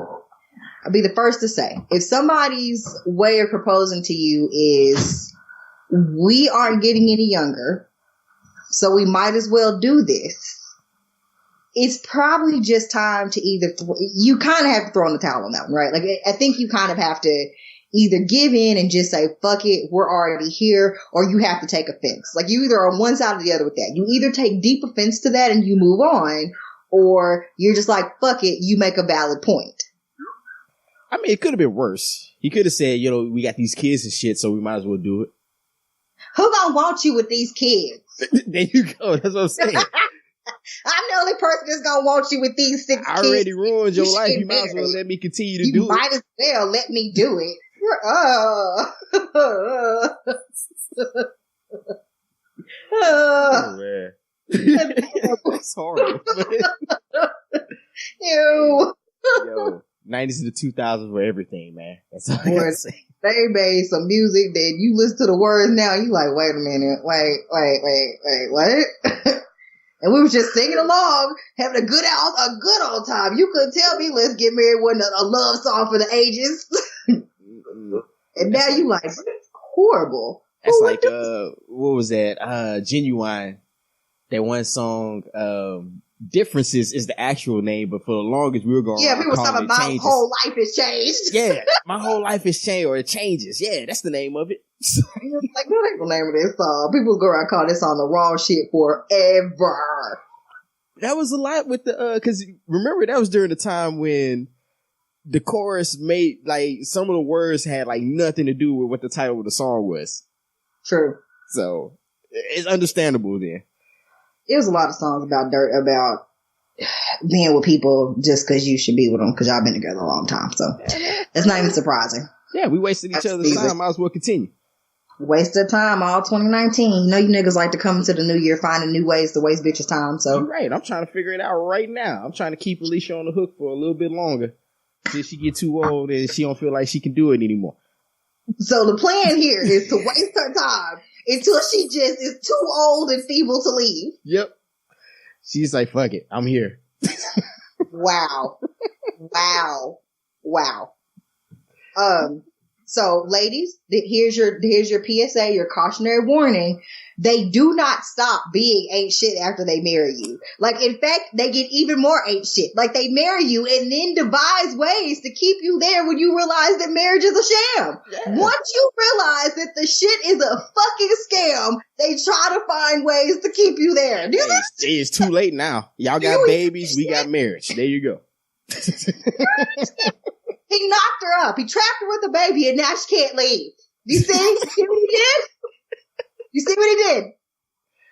S1: I'll be the first to say, if somebody's way of proposing to you is, we aren't getting any younger, so we might as well do this, it's probably just time to you kind of have to throw in the towel on that one, right? Like, I think you kind of have to either give in and just say, fuck it, we're already here, or you have to take offense. Like, you either are on one side or the other with that. You either take deep offense to that and you move on, or you're just like, fuck it, you make a valid point.
S2: I mean, it could have been worse. He could have said, we got these kids and shit, so we might as well do it.
S1: Who gonna want you with these kids?
S2: There you go. That's what I'm saying.
S1: I'm the only person that's gonna want you with these 6 kids.
S2: I already ruined your life. You might as well let me continue to do it.
S1: You might as well let me do it.
S2: Oh, man. That's horrible.
S1: Ew.
S2: Yo, 90s and the 2000s were everything, man. That's all I gotta say.
S1: They made some music that you listen to the words now, you like, wait a minute, wait, what? And we were just singing along, having a good old time. You couldn't tell me Let's Get Married wasn't a love song for the ages. And now you like, it's horrible.
S2: That's like, what was that? Genuine. That one song, Differences is the actual name, but for the longest we were going.
S1: Yeah, we were talking about my whole life has changed.
S2: Yeah, my whole life has changed, or it changes. Yeah, that's the name of it.
S1: Like, what ain't the name of this song? People go around calling this song the wrong shit forever.
S2: That was a lot with the, cause remember that was during the time when the chorus made, like, some of the words had, like, nothing to do with what the title of the song was.
S1: True.
S2: So, it's understandable then.
S1: It was a lot of songs about being with people just because you should be with them because y'all been together a long time. So, it's not even surprising.
S2: Yeah, we wasted each other's time. Might as well continue.
S1: Waste of time all 2019. You know you niggas like to come into the new year finding new ways to waste bitches' time. So,
S2: you're right. I'm trying to figure it out right now. I'm trying to keep Alicia on the hook for a little bit longer. Till she get too old and she don't feel like she can do it anymore.
S1: So the plan here is to waste her time until she just is too old and feeble to leave.
S2: Yep. She's like, fuck it. I'm here.
S1: Wow. So ladies, here's your PSA, your cautionary warning. They do not stop being ain't shit after they marry you. Like, in fact, they get even more ain't shit. Like, they marry you and then devise ways to keep you there when you realize that marriage is a sham. Yeah. Once you realize that the shit is a fucking scam, they try to find ways to keep you there.
S2: It's too late now. Y'all got babies, we got marriage. There you go.
S1: He knocked her up. He trapped her with a baby, and now she can't leave. You see? You see what he did? You see what he did?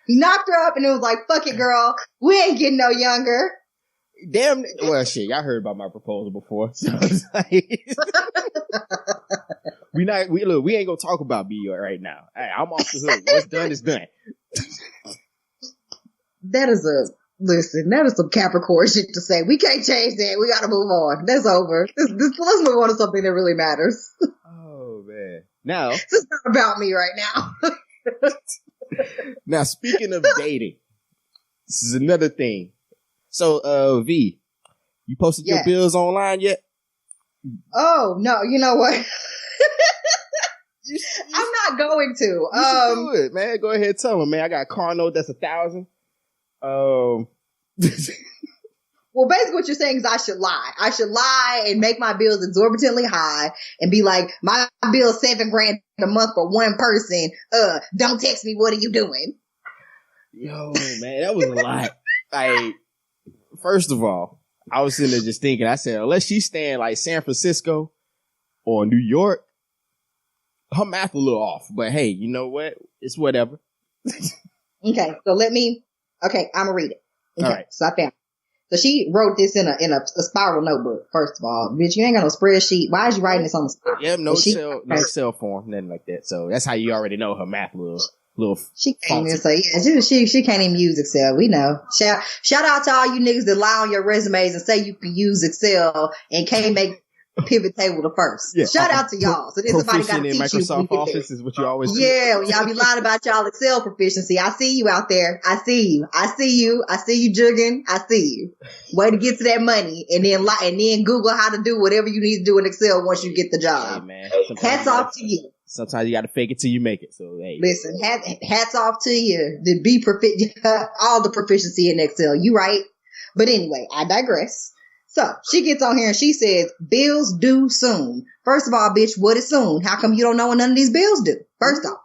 S1: He knocked her up, and it was like, "Fuck it, girl. We ain't getting no younger."
S2: Damn. Well, shit. Y'all heard about my proposal before, so it's like we ain't gonna talk about me right now. Hey, I'm off the hook. What's done is done.
S1: That is some Capricorn shit to say. We can't change that. We gotta move on. That's over. Let's move on to something that really matters.
S2: Oh, man. Now.
S1: This is not about me right now.
S2: Now, speaking of dating, this is another thing. So, V, you posted your bills online yet?
S1: Oh, no. You know what? I'm not going to.
S2: You should do it, man. Go ahead, tell them, man. I got a car note that's $1,000.
S1: Well, basically what you're saying is I should lie. I should lie and make my bills exorbitantly high and be like, my bill's $7,000 a month for one person. Don't text me. What are you doing?
S2: Yo, man, that was a lot. Like, first of all, I was sitting there just thinking, I said, unless she's staying like San Francisco or New York, her math a little off. But hey, you know what? It's whatever.
S1: Okay, so I'm gonna read it. Okay,
S2: all right.
S1: So I found it. So she wrote this in a spiral notebook. First of all, bitch, you ain't got no spreadsheet. Why is you writing this on the spiral?
S2: Yeah, no cell form, nothing like that. So that's how you already know her math little.
S1: She can't even say, she can't even use Excel. We know. Shout out to all you niggas that lie on your resumes and say you can use Excel and can't make pivot table the first. Yeah, shout out to y'all. So then somebody got to teach
S2: Microsoft you. Office is what you always do.
S1: Yeah, y'all be lying about y'all Excel proficiency. I see you out there. I see you jugging. I see you. Way to get to that money and then Google how to do whatever you need to do in Excel once you get the job.
S2: Hey, man.
S1: Hats off to you.
S2: Sometimes you got to fake it till you make it. So hey,
S1: listen, hats off to you to be all the proficiency in Excel. You right? But anyway, I digress. So she gets on here and she says, bills due soon. First of all, bitch, what is soon? How come you don't know when none of these bills due? First off,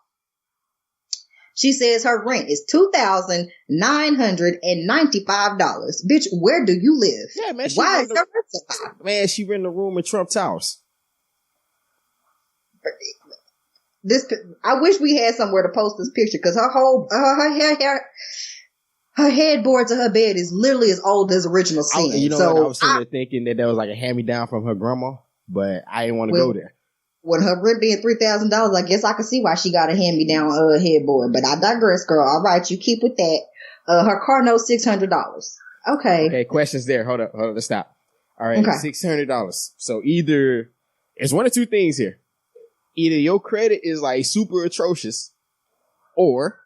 S1: she says her rent is $2,995. Bitch, where do you live?
S2: Yeah, man.
S1: Why is your rent so high?
S2: Man, she rented a room in Trump Towers.
S1: I wish we had somewhere to post this picture because her headboard to her bed is literally as old as original sin.
S2: I was sitting there thinking that was like a hand-me-down from her grandma, but I didn't want to go there.
S1: With her rent being $3,000, I guess I could see why she got a hand-me-down headboard. But I digress, girl. All right, you keep with that. Her car note $600. Okay.
S2: Okay, questions there. Hold up, let's stop. All right, okay. $600. So either it's one of two things here. Either your credit is like super atrocious, or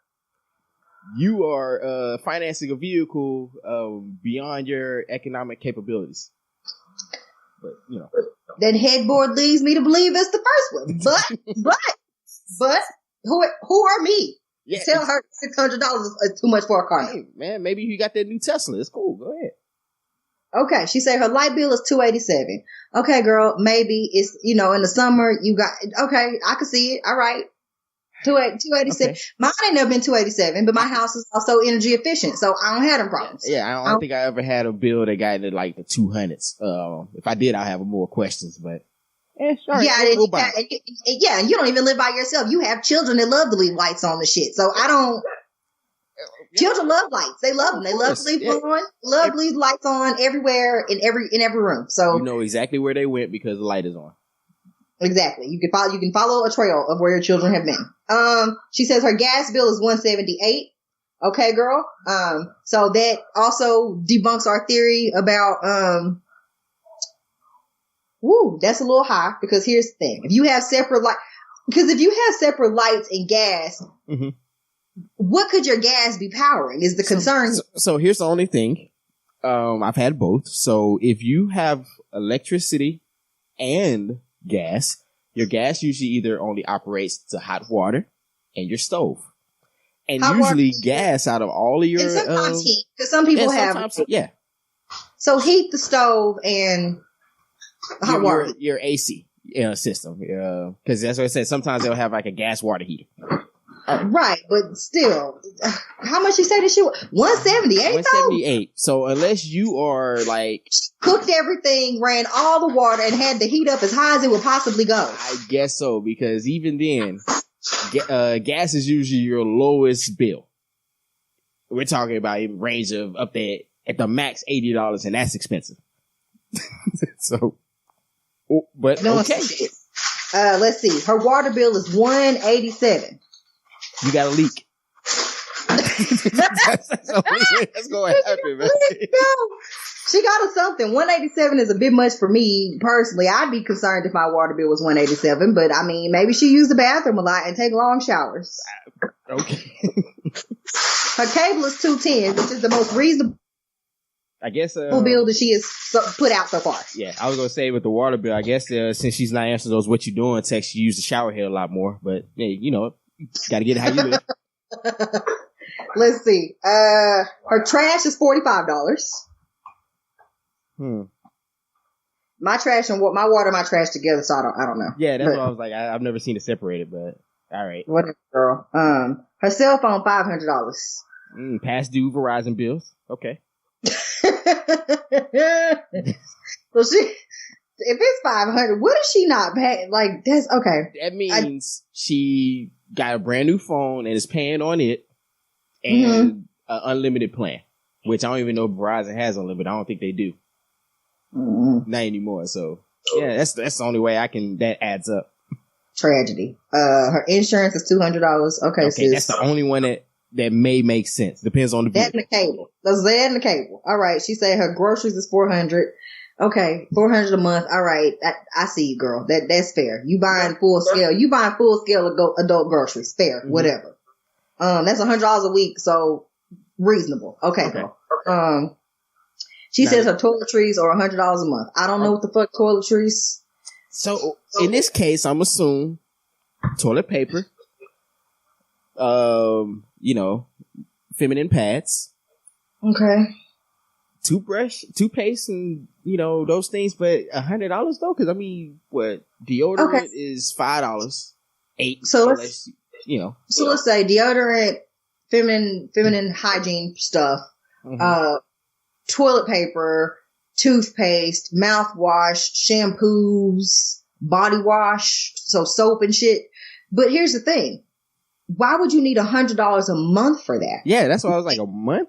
S2: you are financing a vehicle beyond your economic capabilities. But, you know.
S1: That headboard leads me to believe it's the first one. But who are me? Yeah, tell her $600 is too much for a car.
S2: Hey, man, maybe you got that new Tesla. It's cool. Go ahead.
S1: Okay, she said her light bill is $287. Okay, girl, maybe it's, in the summer you got, okay, I can see it. All right. 287.
S2: Okay.
S1: Mine ain't never been 287, but my house is also energy efficient, so I don't have them problems.
S2: Yeah, I don't think I ever had a bill that got into like the 200s. If I did, I'll have more questions, but right,
S1: yeah, and you don't even live by yourself. You have children that love to leave lights on the shit. So I don't. Children love lights. They love them. They love to leave them on. Love to leave lights on everywhere in every room. So
S2: you know exactly where they went because the light is on.
S1: Exactly. You can follow a trail of where your children have been. She says her gas bill is $178. Okay, girl. So that also debunks our theory about that's a little high because here's the thing. If you have separate lights and gas,
S2: mm-hmm.
S1: What could your gas be powering is the concern.
S2: So here's the only thing. I've had both. So if you have electricity and gas, your gas usually either only operates to hot water and your stove. And hot usually gas out of all of your...
S1: And sometimes heat, because some people have...
S2: Yeah.
S1: So heat, the stove, and hot water.
S2: Your AC system. Because that's what I said. Sometimes they'll have like a gas water heater.
S1: Right, but still, how much you say this shit? 178.
S2: 178. So unless you are like
S1: cooked everything, ran all the water, and had the heat up as high as it would possibly go.
S2: I guess so, because even then, gas is usually your lowest bill. We're talking about a range of up there at the max $80, and that's expensive. So, but
S1: no,
S2: okay.
S1: Let's see. Her water bill is $187.
S2: You got a leak. that's going to happen, man.
S1: She got us something. 187 is a bit much for me personally. I'd be concerned if my water bill was 187, but I mean, maybe she used the bathroom a lot and take long showers.
S2: Okay.
S1: Her cable is 210, which is the most reasonable.
S2: I guess
S1: bill that she has put out so far.
S2: Yeah, I was gonna say with the water bill. I guess since she's not answering those "what you doing" texts, she used the shower head a lot more. But hey, you know, got to get it how you live.
S1: Let's see. Her trash is $45. My trash and my water, my trash together. So I don't know.
S2: Yeah, that's what I was like. I've never seen it separated, but all right.
S1: Whatever, girl. Her cell phone $500.
S2: Past due Verizon bills. Okay.
S1: So if it's 500, what is she not paying? Like, that's okay.
S2: That means she got a brand new phone and is paying on it and an unlimited plan, which I don't even know if Verizon has unlimited. I don't think they do. Not anymore. So yeah, that's the only way that adds up.
S1: Tragedy. Her insurance is $200. Okay, sis.
S2: That's the only one that may make sense. Depends on the bill.
S1: That and the cable. That's that and the cable. All right. She said her groceries is $400. Okay, $400 a month. All right, I see you, girl. That's fair. You buying full scale. You buying full scale adult groceries. Fair, whatever. That's $100 a week, so reasonable. Okay, girl. She says her toiletries are $100 a month. I don't know what the fuck toiletries.
S2: So in this case, I'm assuming toilet paper. Feminine pads.
S1: Okay.
S2: Toothbrush, toothpaste, and those things, but $100 though, because I mean, what deodorant is $5, $8.
S1: So let's say deodorant, feminine hygiene stuff, toilet paper, toothpaste, mouthwash, shampoos, body wash, so soap and shit. But here's the thing: why would you need $100 a month for that?
S2: Yeah, that's why I was like, a month.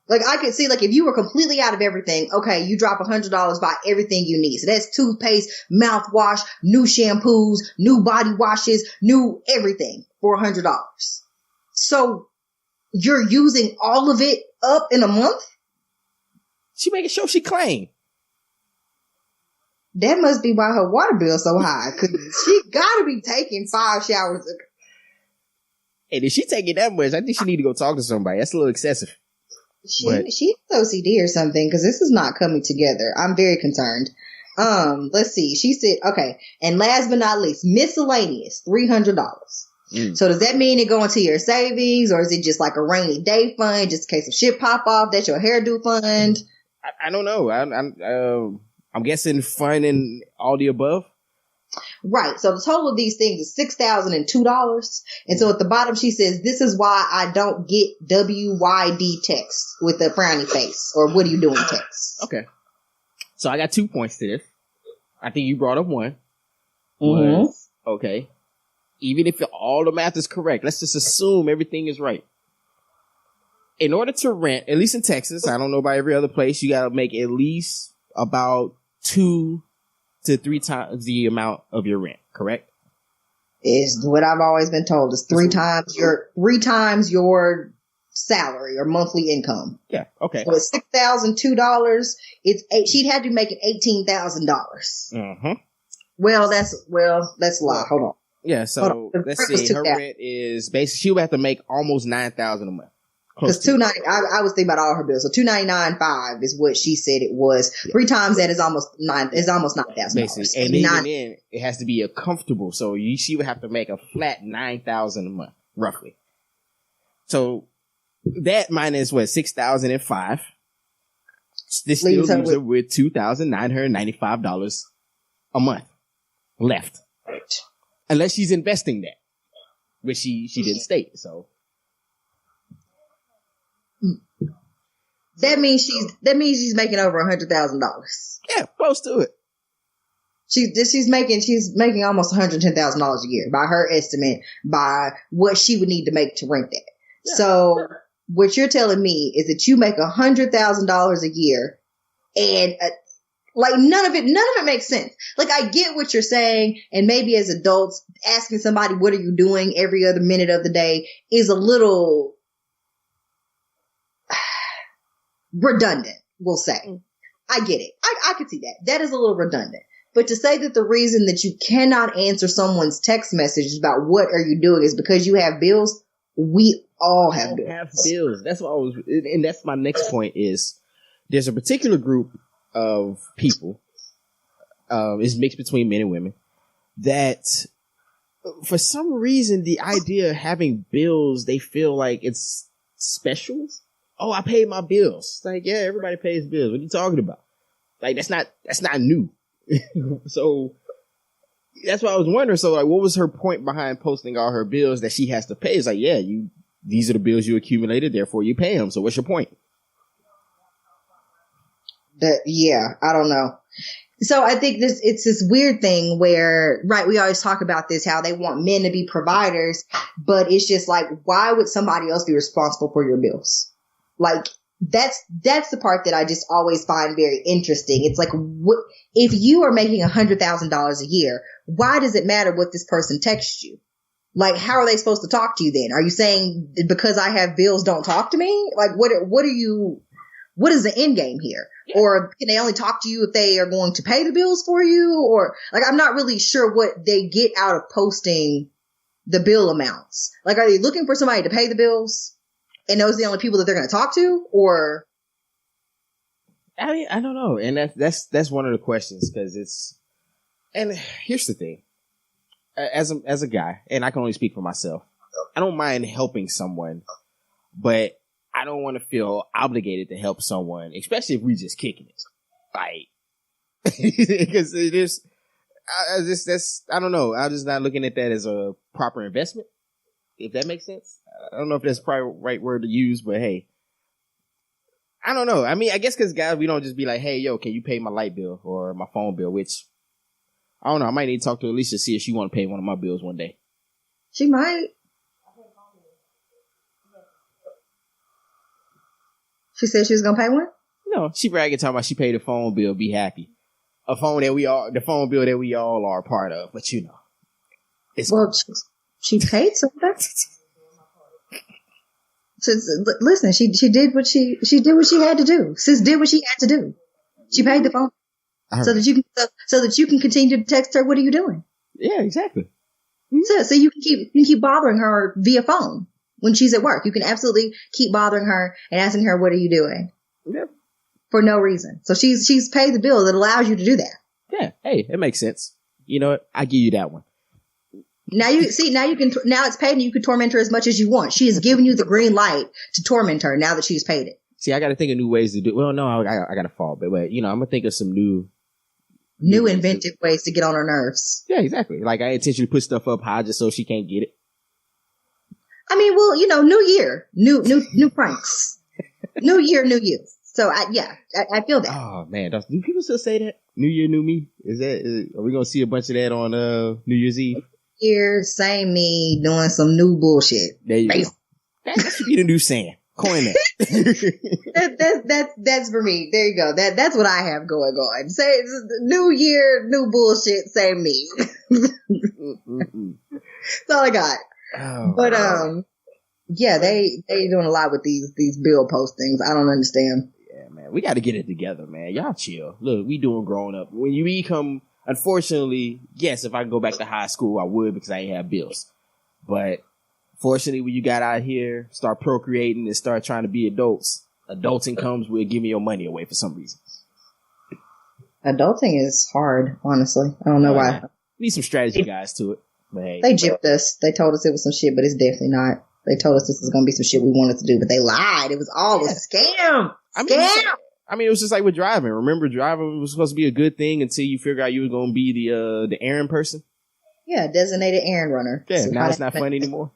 S1: Like, I could see, like, if you were completely out of everything, okay, you drop $100, buy everything you need. So that's toothpaste, mouthwash, new shampoos, new body washes, new everything for $100. So you're using all of it up in a month?
S2: She making sure she clean.
S1: That must be why her water bill's so high, because she gotta be taking 5 showers.
S2: And if she taking that much, I think she need to go talk to somebody. That's a little excessive.
S1: She's OCD or something, because this is not coming together. I'm very concerned. Let's see. She said, okay. And last but not least, miscellaneous, $300. So does that mean it go into your savings, or is it just like a rainy day fund, just in case of shit pop off? That's your hairdo fund?
S2: I don't know. I'm guessing fun and all the above.
S1: Right. So the total of these things is $6,002. And so at the bottom, she says, this is why I don't get WYD text with a frowny face or what are you doing text.
S2: Okay. So I got 2 points to this. I think you brought up one.
S1: Mm-hmm.
S2: Okay. Even if all the math is correct, let's just assume everything is right. In order to rent, at least in Texas, I don't know about every other place, you got to make at least about 2 to 3 times the amount of your rent, correct?
S1: Is what I've always been told is three times your salary or monthly income.
S2: Yeah. Okay.
S1: So it's $6,002. She'd have to be making $18,000.
S2: Mm-hmm.
S1: Well, that's a lie. Hold on.
S2: Yeah. So let's see. Her rent is basically she would have to make almost $9,000 a month.
S1: Because I was thinking about all her bills. So $299.5 is what she said it was. 3 times that is almost $9,000.
S2: Basically, and even then, it has to be a comfortable. So she would have to make a flat $9,000 a month, roughly. So that minus what $6,005. This still leaves her with $2,995 a month left, unless she's investing that, which she didn't state. So. That means she's making over $100,000. Yeah, close to it.
S1: She's making almost $110,000 a year by her estimate, by what she would need to make to rent that. Yeah. So what you're telling me is that you make $100,000 a year, and like none of it makes sense. Like I get what you're saying, and maybe as adults asking somebody what are you doing every other minute of the day is a little redundant, we'll say. I get it. I could see that. That is a little redundant. But to say that the reason that you cannot answer someone's text message about what are you doing is because you have bills, we all have bills.
S2: That's what and that's my next point is there's a particular group of people, it's mixed between men and women, that for some reason the idea of having bills, they feel like it's special. Oh, I paid my bills. Like, yeah, everybody pays bills. What are you talking about? Like, that's not new. So that's why I was wondering. So like, what was her point behind posting all her bills that she has to pay? It's like, yeah, these are the bills you accumulated, therefore you pay them. So what's your point?
S1: I don't know. So I think it's this weird thing where, right, we always talk about this, how they want men to be providers, but it's just like, why would somebody else be responsible for your bills? Like, that's the part that I just always find very interesting. It's like, if you are making $100,000 a year, why does it matter what this person texts you? Like, how are they supposed to talk to you then? Are you saying because I have bills, don't talk to me? Like, what is the end game here? Yeah. Or can they only talk to you if they are going to pay the bills for you? Or like, I'm not really sure what they get out of posting the bill amounts. Like, are they looking for somebody to pay the bills? And those are the only people that they're going to talk to, or?
S2: I mean, I don't know. And that's one of the questions, because and here's the thing. As a guy, and I can only speak for myself, I don't mind helping someone, but I don't want to feel obligated to help someone, especially if we just kicking it. Like, because I don't know. I'm just not looking at that as a proper investment, if that makes sense. I don't know if that's probably the right word to use, but hey, I don't know. I mean, I guess because guys, we don't just be like, hey, yo, can you pay my light bill or my phone bill? Which, I don't know. I might need to talk to Alicia to see if she want to pay one of my bills one day.
S1: She might. She said she was going to pay one?
S2: No, she bragging talking about she paid the phone bill, be happy. The phone bill that we all are a part of, but you know.
S1: She paid something. Listen, she did what she had to do. Sis did what she had to do. She paid the phone so that you can continue to text her. What are you doing?
S2: Yeah, exactly.
S1: So you can keep bothering her via phone when she's at work. You can absolutely keep bothering her and asking her, "What are you doing?"
S2: Yeah.
S1: For no reason. So she's paid the bill that allows you to do that.
S2: Yeah. Hey, it makes sense. You know what? I give you that one.
S1: Now it's paid and you can torment her as much as you want. She has given you the green light to torment her now that she's paid it.
S2: See, I got to think of new ways to do it. Well, no, I got to fall. But, you know, I'm going to think of some new
S1: New inventive ways to get on her nerves.
S2: Yeah, exactly. Like I intentionally put stuff up high just so she can't get it.
S1: I mean, well, new year, new pranks. New year, new you. So I feel that.
S2: Oh man, do people still say that? New year, new me. Are we gonna see a bunch of that on New Year's Eve?
S1: Year, same me doing some new bullshit.
S2: There you go. That should be the new saying. Coin
S1: that. That's for me. There you go. That's what I have going on. Say new year, new bullshit, same me. That's all I got.
S2: Oh,
S1: but yeah, they doing a lot with these bill postings. I don't understand.
S2: Yeah, man, we got to get it together, man. Y'all chill. Look, we doing growing up. When you become, unfortunately, yes, if I go back to high school, I would because I ain't have bills. But fortunately, when you got out here, start procreating and start trying to be adults, adulting comes with giving your money away for some reason.
S1: Adulting is hard, honestly. I don't know why.
S2: Man. Need some strategy guys to it. But hey,
S1: they gypped us. They told us it was some shit, but it's definitely not. They told us this was going to be some shit we wanted to do, but they lied. It was all a scam.
S2: I mean, it was just like with driving. Remember, driving was supposed to be a good thing until you figure out you were going to be the errand person.
S1: Yeah, designated errand runner.
S2: Yeah, so now it's not fun anymore.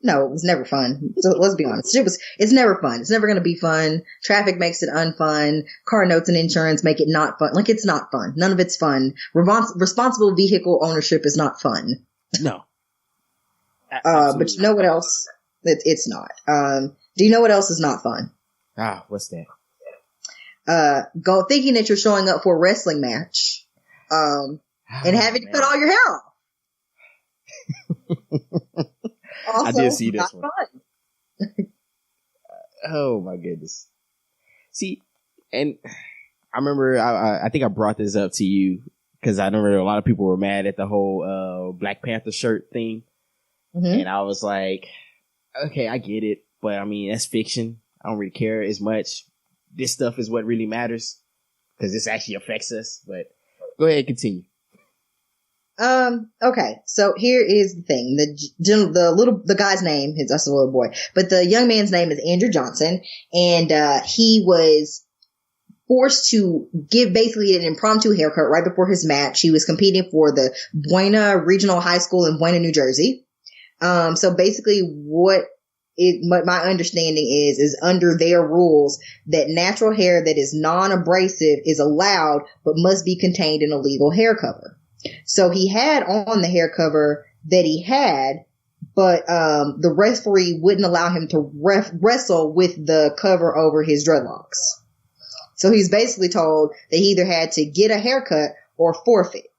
S1: No, it was never fun. So let's be honest. It's never fun. It's never going to be fun. Traffic makes it unfun. Car notes and insurance make it not fun. Like, it's not fun. None of it's fun. Responsible vehicle ownership is not fun.
S2: No.
S1: But you know what else? It's not. Do you know what else is not fun?
S2: What's that?
S1: Go thinking that you're showing up for a wrestling match, and having to cut all your hair off. Also,
S2: I did see this one.
S1: Fun.
S2: Oh my goodness. See, and I remember I think I brought this up to you because I remember a lot of people were mad at the whole Black Panther shirt thing. Mm-hmm. And I was like, okay, I get it, but I mean, that's fiction. I don't really care as much. This stuff is what really matters because this actually affects us. But go ahead and continue.
S1: Okay. So here is the thing. The guy's name is, that's a little boy, but the young man's name is Andrew Johnson. And, he was forced to give basically an impromptu haircut right before his match. He was competing for the Buena Regional High School in Buena, New Jersey. So basically what my understanding is under their rules that natural hair that is non-abrasive is allowed, but must be contained in a legal hair cover. So he had on the hair cover that he had, but, the referee wouldn't allow him to wrestle with the cover over his dreadlocks. So he's basically told that he either had to get a haircut or forfeit.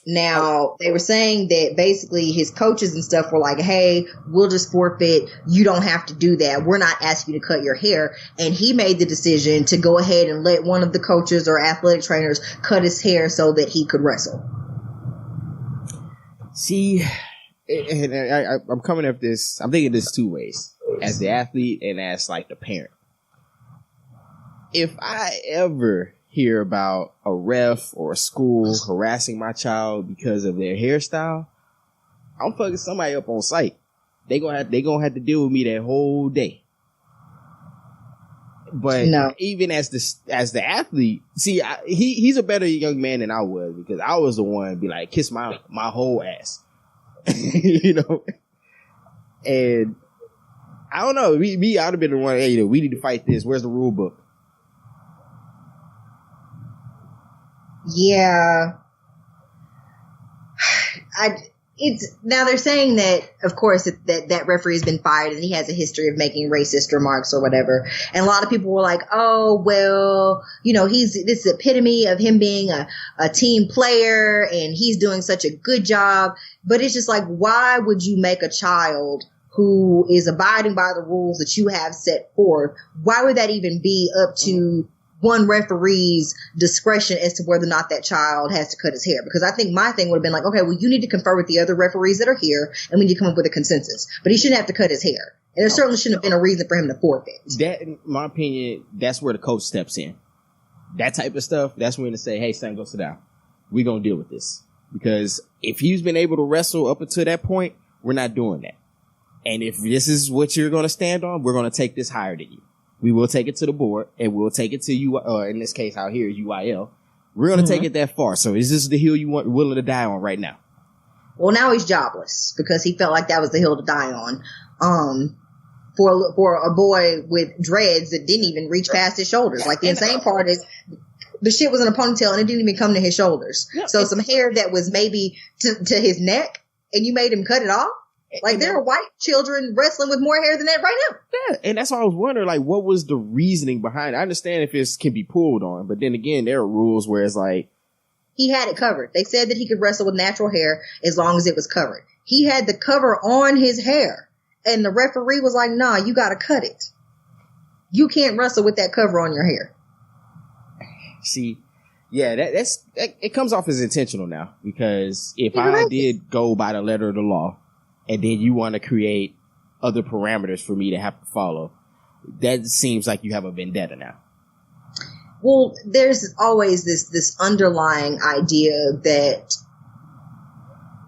S1: Now, they were saying that basically his coaches and stuff were like, hey, we'll just forfeit. You don't have to do that. We're not asking you to cut your hair. And he made the decision to go ahead and let one of the coaches or athletic trainers cut his hair so that he could wrestle.
S2: See, and I'm coming up this, I'm thinking this two ways. As the athlete and as like the parent. If I ever hear about a ref or a school harassing my child because of their hairstyle, I'm fucking somebody up on site. They gonna have to deal with me that whole day. But no. Even as the athlete, see, he's a better young man than I was because I was the one to be like, kiss my whole ass, you know. And I don't know, me, I'd have been the one. Hey, we need to fight this. Where's the rule book?
S1: Yeah. Now they're saying that, of course, that referee has been fired and he has a history of making racist remarks or whatever. And a lot of people were like, oh, well, you know, this is the epitome of him being a team player and he's doing such a good job. But it's just like, why would you make a child who is abiding by the rules that you have set forth? Why would that even be up to one referee's discretion as to whether or not that child has to cut his hair? Because I think my thing would have been like, okay, well, you need to confer with the other referees that are here and we need to come up with a consensus. But he shouldn't have to cut his hair. And there certainly shouldn't have been a reason for him to forfeit.
S2: That, in my opinion, that's where the coach steps in. That type of stuff, that's when to say, hey, son, go sit down. We're going to deal with this. Because if he's been able to wrestle up until that point, we're not doing that. And if this is what you're going to stand on, we're going to take this higher than you. We will take it to the board, and we'll take it to you, or in this case out here, UIL. We're going to take it that far. So is this the hill you want willing to die on right now?
S1: Well, now he's jobless because he felt like that was the hill to die on. For a boy with dreads that didn't even reach past his shoulders. Like the insane part is the shit was in a ponytail and it didn't even come to his shoulders. Yeah, so some hair that was maybe to his neck and you made him cut it off. Like there are white children wrestling with more hair than that right now.
S2: Yeah, and that's why I was wondering, like, what was the reasoning behind it? I understand if it can be pulled on, but then again, there are rules where it's like
S1: he had it covered. They said that he could wrestle with natural hair as long as it was covered. He had the cover on his hair, and the referee was like, "Nah, you got to cut it. You can't wrestle with that cover on your hair."
S2: See, yeah, that's it comes off as intentional now, because if I did go by the letter of the law, and then you want to create other parameters for me to have to follow, that seems like you have a vendetta now.
S1: Well, there's always this underlying idea that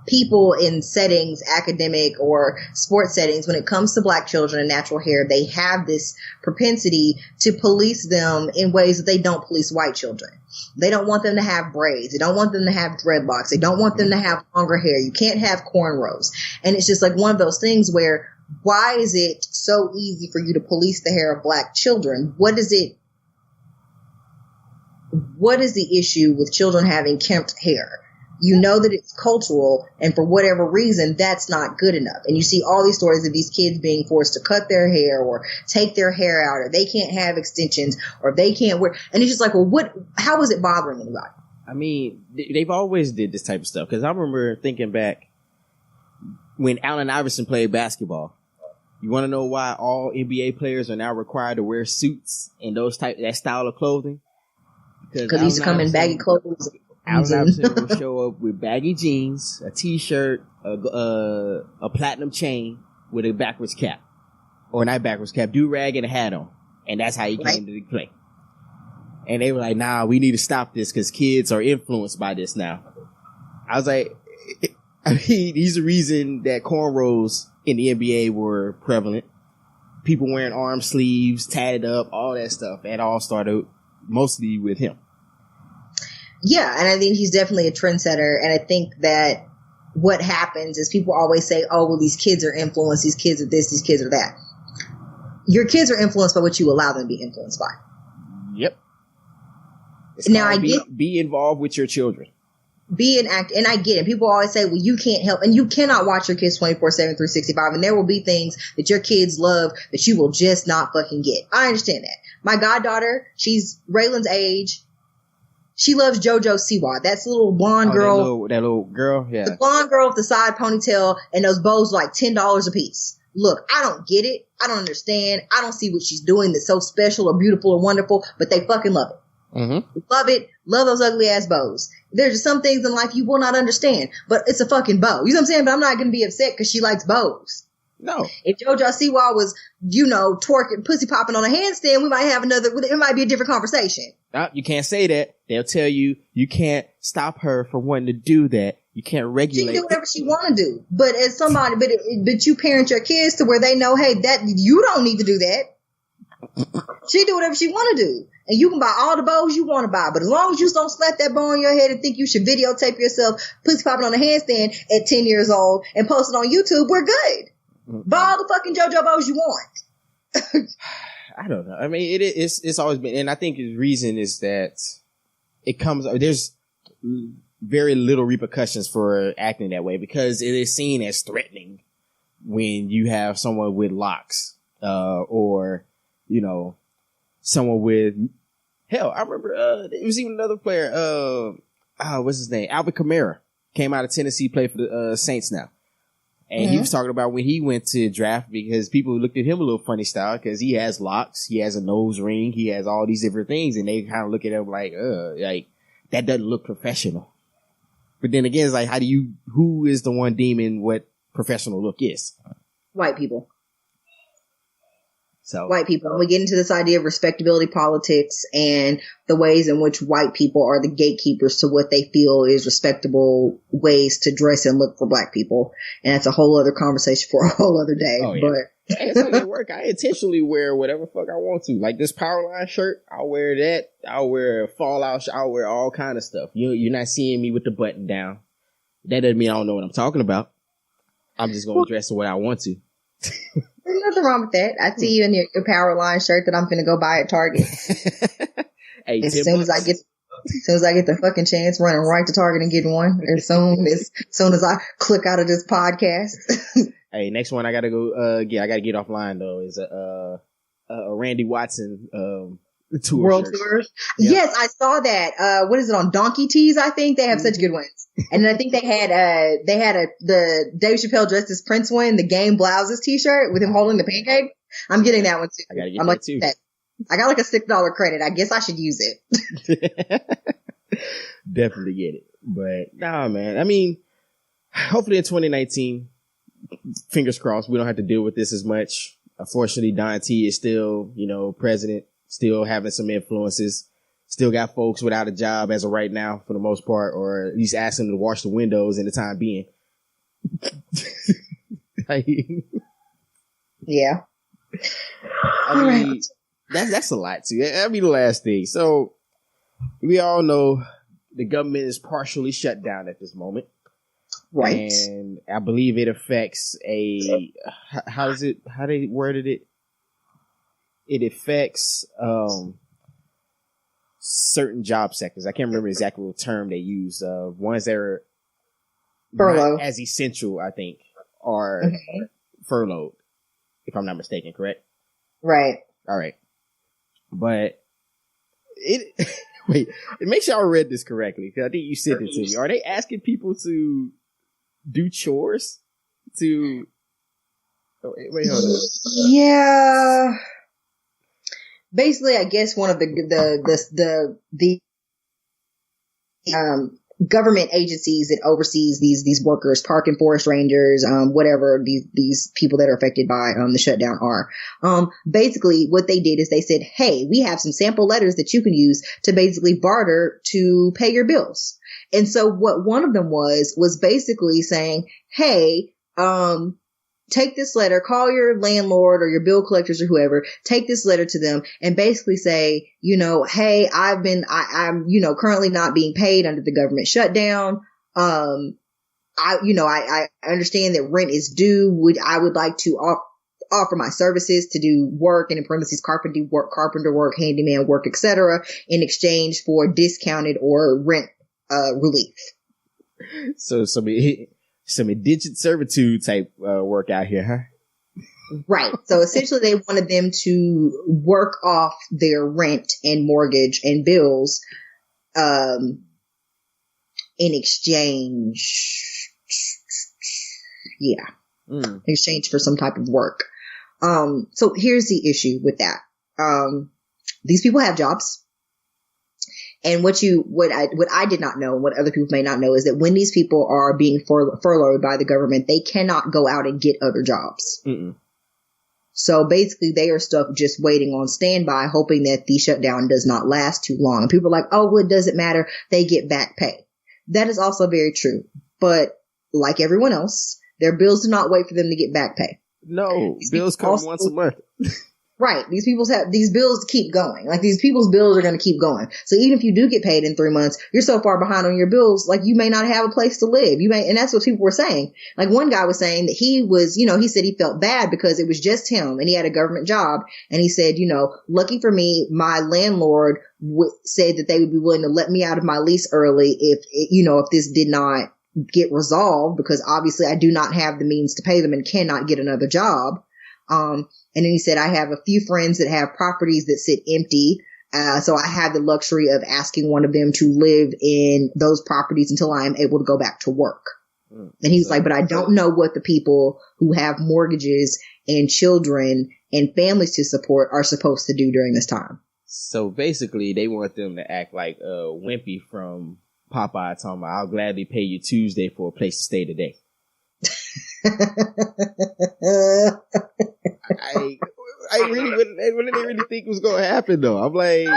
S1: people in settings, academic or sports settings, when it comes to black children and natural hair, they have this propensity to police them in ways that they don't police white children. They don't want them to have braids. They don't want them to have dreadlocks. They don't want them to have longer hair. You can't have cornrows. And it's just like one of those things where, why is it so easy for you to police the hair of black children? What is the issue with children having kempt hair? You know that it's cultural, and for whatever reason, that's not good enough. And you see all these stories of these kids being forced to cut their hair or take their hair out, or they can't have extensions, or they can't wear. And it's just like, well, how is it bothering anybody?
S2: I mean, they've always did this type of stuff. Because I remember thinking back when Allen Iverson played basketball. You want to know why all NBA players are now required to wear suits and that style of clothing?
S1: Because he used to come in baggy clothes.
S2: Allen Iverson will show up with baggy jeans, a t-shirt, a platinum chain with a backwards cap. Or not backwards cap, do-rag and a hat on. And that's how he came to play. And they were like, nah, we need to stop this because kids are influenced by this now. I was like, I mean, he's the reason that cornrows in the NBA were prevalent. People wearing arm sleeves, tatted up, all that stuff. That all started mostly with him.
S1: Yeah, and I think he's definitely a trendsetter, and I think that what happens is people always say, oh, well, these kids are influenced, these kids are this, these kids are that. Your kids are influenced by what you allow them to be influenced by.
S2: Yep.
S1: Now, I get...
S2: Be involved with your children.
S1: Be an act, and I get it. People always say, well, you can't help, and you cannot watch your kids 24/7, 365, and there will be things that your kids love that you will just not fucking get. I understand that. My goddaughter, she's Raylan's age. She loves JoJo Siwa. That's the little blonde girl.
S2: That little girl, yeah.
S1: The blonde girl with the side ponytail and those bows are like $10 a piece. Look, I don't get it. I don't understand. I don't see what she's doing that's so special or beautiful or wonderful, but they fucking love it. Mm-hmm. Love it. Love those ugly ass bows. There's just some things in life you will not understand, but it's a fucking bow. You know what I'm saying? But I'm not going to be upset because she likes bows.
S2: No.
S1: If JoJo Siwa was, twerking, pussy popping on a handstand, we might have it might be a different conversation.
S2: You can't say that. They'll tell you can't stop her from wanting to do that. You can't regulate.
S1: She can do whatever she want to do. But as somebody, but you parent your kids to where they know, hey, that you don't need to do that. She do whatever she want to do. And you can buy all the bows you want to buy. But as long as you don't slap that bow on your head and think you should videotape yourself pussy popping on a handstand at 10 years old and post it on YouTube, we're good. Buy all the fucking JoJo bows you want.
S2: I don't know. I mean, it's always been, and I think the reason is that there's very little repercussions for acting that way because it is seen as threatening when you have someone with locks, or, someone with, hell, I remember, there was even another player, what's his name? Alvin Kamara came out of Tennessee, played for the Saints now. And he was talking about when he went to draft because people looked at him a little funny style because he has locks, he has a nose ring, he has all these different things, and they kind of look at him like that doesn't look professional. But then again, it's like, who is the one deeming what professional look is?
S1: White people.
S2: So
S1: white people. And we get into this idea of respectability politics and the ways in which white people are the gatekeepers to what they feel is respectable ways to dress and look for black people. And that's a whole other conversation for a whole other day.
S2: Oh, yeah. Hey, it's like at work, I intentionally wear whatever fuck I want to. Like this Powerline shirt, I'll wear that. I'll wear a Fallout shirt. I'll wear all kind of stuff. You're not seeing me with the button down. That doesn't mean I don't know what I'm talking about. I'm just going to dress the way I want to.
S1: There's nothing wrong with that. I see you in your Powerline shirt that I'm finna go buy at Target.
S2: Hey,
S1: as soon as I get the fucking chance, running right to Target and getting one. As soon as I click out of this podcast.
S2: Hey, next one I gotta go. I gotta get offline though. Is a Randy Watson tour
S1: World
S2: shirt.
S1: tour.
S2: Yep.
S1: Yes, I saw that. What is it on Donkey Tees? I think they have such good ones. And then I think they had the Dave Chappelle dressed as Prince one, the Game Blouses T-shirt with him holding the pancake. I'm getting that one too.
S2: I gotta get that too.
S1: I got like a $6 credit. I guess I should use it.
S2: Definitely get it. But nah, man. I mean, hopefully in 2019, fingers crossed, we don't have to deal with this as much. Unfortunately, Don T is still, president, still having some influences, still got folks without a job as of right now for the most part, or at least asking them to wash the windows in the time being.
S1: Yeah.
S2: I mean, that's a lot too. That'll be the last thing. So we all know the government is partially shut down at this moment.
S1: Right.
S2: And I believe it affects how they worded it? It affects certain job sectors. I can't remember exactly what term they use. Ones that are
S1: furlough
S2: not as essential, I think, are furloughed, if I'm not mistaken, correct?
S1: Right.
S2: All right. But make sure I read this correctly, because I think you sent it to me. Are they asking people to do chores to wait, hold on.
S1: Yeah. Basically, I guess one of the government agencies that oversees these workers, park and forest rangers, whatever these people that are affected by the shutdown are. Basically what they did is they said, hey, we have some sample letters that you can use to basically barter to pay your bills. And so what one of them was basically saying, hey, take this letter, call your landlord or your bill collectors or whoever, take this letter to them and basically say, hey, I'm, currently not being paid under the government shutdown. I understand that rent is due. I would like to offer my services to do work and in parentheses carpenter work, handyman work, etc. in exchange for discounted or rent relief.
S2: So some indigent servitude type work out here, huh?
S1: Right. So essentially they wanted them to work off their rent and mortgage and bills in exchange. Yeah. In exchange for some type of work. So here's the issue with that. These people have jobs. And what I did not know and what other people may not know is that when these people are being furloughed by the government, they cannot go out and get other jobs. Mm-mm. So basically they are stuck just waiting on standby, hoping that the shutdown does not last too long. And people are like, oh, well, it doesn't matter. They get back pay. That is also very true. But like everyone else, their bills do not wait for them to get back pay.
S2: No, bills come once a month.
S1: Right. These bills keep going. Like these people's bills are going to keep going. So even if you do get paid in 3 months, you're so far behind on your bills, like you may not have a place to live. And that's what people were saying. Like one guy was saying that he was, he said he felt bad because it was just him and he had a government job. And he said, lucky for me, my landlord said that they would be willing to let me out of my lease early if this did not get resolved, because obviously I do not have the means to pay them and cannot get another job. And then he said, I have a few friends that have properties that sit empty. So I have the luxury of asking one of them to live in those properties until I am able to go back to work. And he was like, but I don't know what the people who have mortgages and children and families to support are supposed to do during this time.
S2: So basically they want them to act like Wimpy from Popeye talking about, I'll gladly pay you Tuesday for a place to stay today. I really what did they really think was going to happen though? I'm like,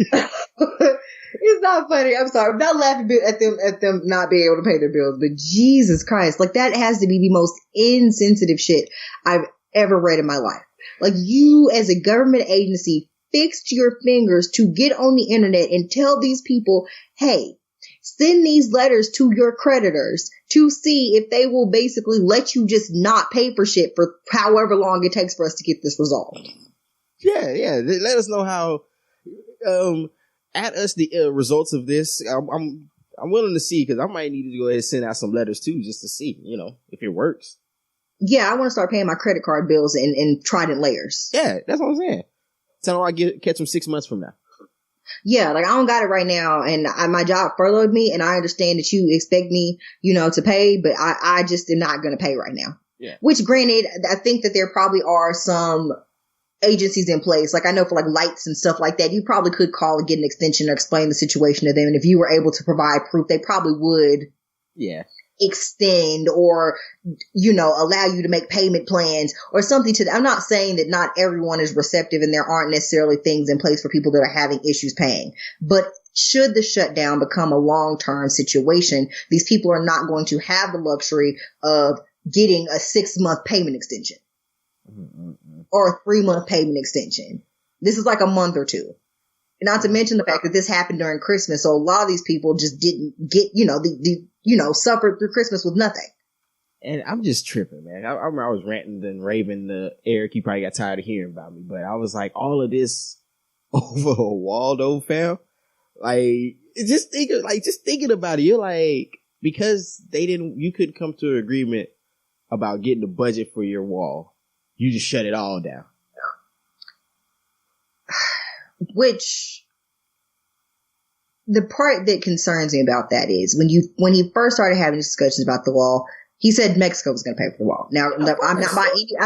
S1: it's not funny. I'm sorry. I'm not laughing at them not being able to pay their bills, but Jesus Christ, like that has to be the most insensitive shit I've ever read in my life. Like, you as a government agency fixed your fingers to get on the internet and tell these people, hey, send these letters to your creditors to see if they will basically let you just not pay for shit for however long it takes for us to get this resolved.
S2: Yeah. Let us know how. Add us the results of this. I'm willing to see, because I might need to go ahead and send out some letters too, just to see, if it works.
S1: Yeah, I want to start paying my credit card bills in Trident layers.
S2: Yeah, that's what I'm saying. Tell them I catch them 6 months from now.
S1: Yeah, like, I don't got it right now, and my job furloughed me, and I understand that you expect me, to pay, but I just am not going to pay right now.
S2: Yeah.
S1: Which, granted, I think that there probably are some agencies in place. Like, I know for like lights and stuff like that, you probably could call and get an extension or explain the situation to them, and if you were able to provide proof, they probably would.
S2: Yeah.
S1: Extend or, allow you to make payment plans or something to I'm not saying that not everyone is receptive and there aren't necessarily things in place for people that are having issues paying. But should the shutdown become a long-term situation, these people are not going to have the luxury of getting a 6-month payment extension or a 3-month payment extension. This is like a month or two. Not to mention the fact that this happened during Christmas. So a lot of these people just didn't get, suffered through Christmas with nothing.
S2: And I'm just tripping, man. I remember I was ranting and raving to Eric. He probably got tired of hearing about me, but I was like, all of this over a Waldo, fam. Like, just thinking about it, you're like, because you couldn't come to an agreement about getting the budget for your wall, you just shut it all down.
S1: Which, the part that concerns me about that is when he first started having discussions about the wall, he said Mexico was going to pay for the wall. Now, I'm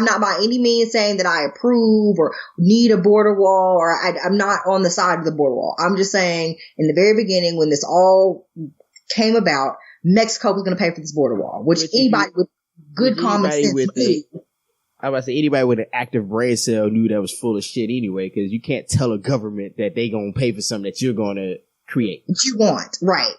S1: not by any means saying that I approve or need a border wall, or I'm not on the side of the border wall. I'm just saying, in the very beginning, when this all came about, Mexico was going to pay for this border wall, which anybody with good common sense
S2: I was about to say, anybody with an active brain cell knew that was full of shit anyway, because you can't tell a government that they gonna pay for something that you're gonna create.
S1: What you want, right.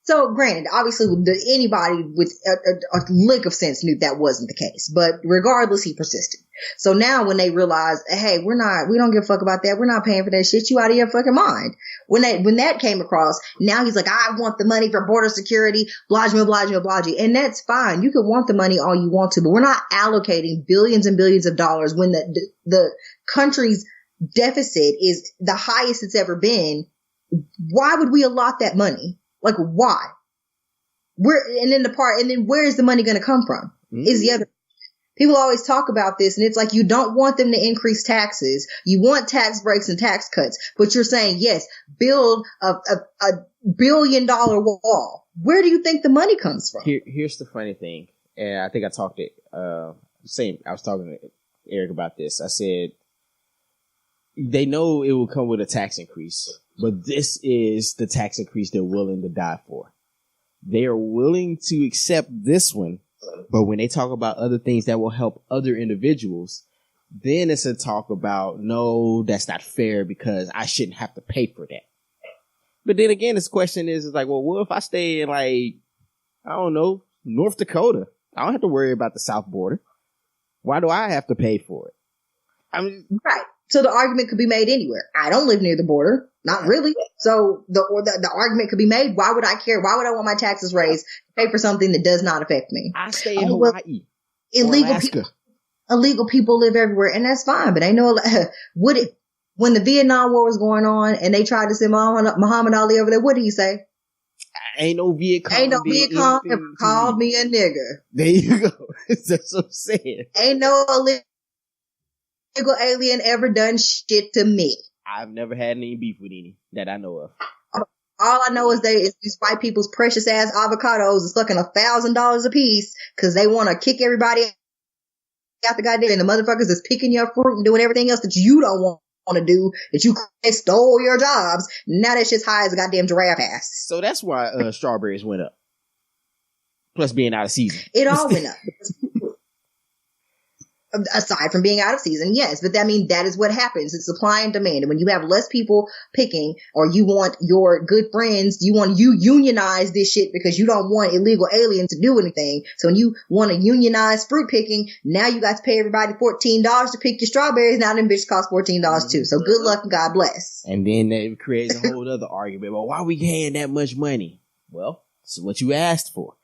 S1: So, granted, obviously, anybody with a lick of sense knew that wasn't the case. But regardless, he persisted. So now when they realize, hey, we don't give a fuck about that. We're not paying for that shit. You out of your fucking mind. When that came across, now he's like, I want the money for border security, blah, blah, blah, blah, blah. And that's fine. You can want the money all you want to, but we're not allocating billions and billions of dollars when the country's deficit is the highest it's ever been. Why would we allot that money? Like, why? And then where is the money going to come from? Is the other. People always talk about this, and it's like, you don't want them to increase taxes. You want tax breaks and tax cuts, but you're saying, yes, build a $1 billion wall. Where do you think the money comes from?
S2: Here's the funny thing, and I think I talked to I was talking to Eric about this. I said, they know it will come with a tax increase, but this is the tax increase they're willing to die for. They are willing to accept this one, but when they talk about other things that will help other individuals, then it's a talk about, no, that's not fair because I shouldn't have to pay for that. But then again, this question is like, well, what if I stay in, like, I don't know, North Dakota? I don't have to worry about the South border. Why do I have to pay for it? I mean,
S1: right. So the argument could be made anywhere. I don't live near the border. Not really. So the argument could be made. Why would I care? Why would I want my taxes raised to pay for something that does not affect me?
S2: I stay in Hawaii.
S1: Illegal people live everywhere, and that's fine. But I know when the Vietnam War was going on and they tried to send Muhammad Ali over there, what did he say?
S2: Ain't no Viet Cong
S1: ever called me a nigger.
S2: There you go. That's what I'm saying.
S1: Ain't no illegal alien ever done shit to me.
S2: I've never had any beef with any that I know of.
S1: All I know is these white people's precious ass avocados is fucking $1,000 a piece because they want to kick everybody out the goddamn, and the motherfuckers is picking your fruit and doing everything else that you don't want to do, that they stole your jobs. Now that shit's high as a goddamn giraffe ass.
S2: So that's why strawberries went up. Plus being out of season.
S1: It all went up. Aside from being out of season, yes, but that is what happens. It's supply and demand. And when you have less people picking, or you want your good friends, you unionize this shit because you don't want illegal aliens to do anything. So when you want to unionize fruit picking, now you got to pay everybody $14 to pick your strawberries. Now them bitches cost $14 too. So good luck and God bless.
S2: And then it creates a whole other argument. Well, why are we paying that much money? Well, this is what you asked for.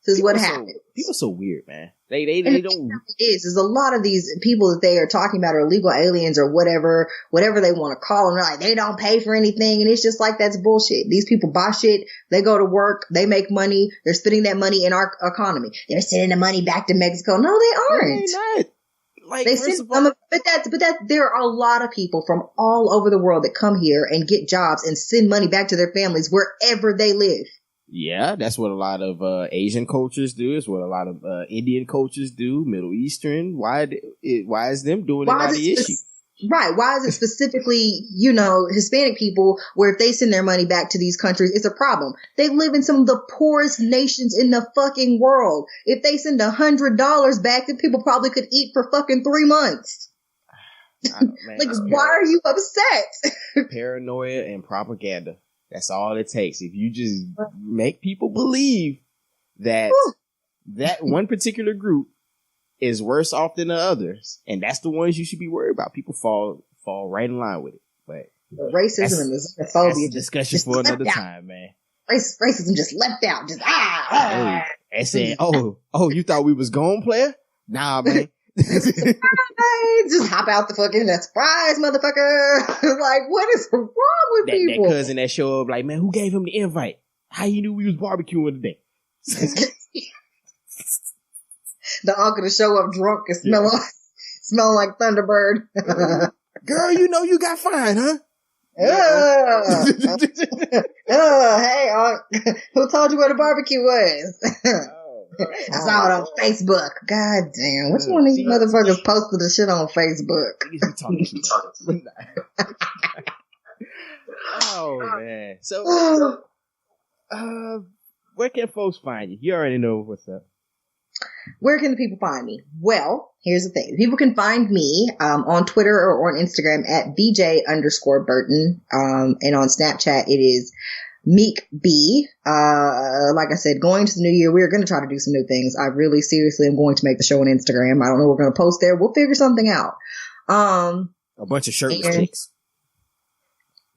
S1: This is what happened.
S2: People are so weird, man. They don't.
S1: There's a lot of these people that they are talking about are illegal aliens or whatever they want to call them. Like, they don't pay for anything. And it's just like, that's bullshit. These people buy shit. They go to work. They make money. They're spending that money in our economy. They're sending the money back to Mexico. No, they aren't.
S2: No, they're not. Like,
S1: they send some, but there are a lot of people from all over the world that come here and get jobs and send money back to their families wherever they live.
S2: Yeah, that's what a lot of Asian cultures do. It's what a lot of Indian cultures do. Middle Eastern. Why is them doing it not the issue?
S1: Right. Why is it specifically, Hispanic people, where if they send their money back to these countries, it's a problem? They live in some of the poorest nations in the fucking world. If they send $100 back, then people probably could eat for fucking 3 months. Like, why are you upset?
S2: Paranoia and propaganda. That's all it takes. If you just make people believe that that one particular group is worse off than the others, and that's the ones you should be worried about, people fall right in line with it. But
S1: racism and xenophobia,
S2: that's a discussion for another time, man.
S1: Racism just left out. Just
S2: and saying, "Oh, you thought we was gone, player? Nah, man."
S1: Just hop out the fucking surprise, motherfucker. Like, what is wrong with people?
S2: That cousin that show up like, man, who gave him the invite? How you knew we was barbecuing today?
S1: The uncle to show up drunk and smelling like Thunderbird.
S2: Girl, you got fined, huh?
S1: Hey, who told you where the barbecue was? I saw it on Facebook. God damn. Which one of these motherfuckers posted the shit on Facebook?
S2: Oh, man. So, where can folks find you? You already know what's up.
S1: Where can the people find me? Well, here's the thing. People can find me on Twitter or on Instagram at BJ_Burton. And on Snapchat, it is Meek B. Like I said, going to the new year, we're going to try to do some new things. I really seriously am going to make the show on Instagram. I don't know what we're going to post there. We'll figure something out.
S2: A bunch of shirtless chicks.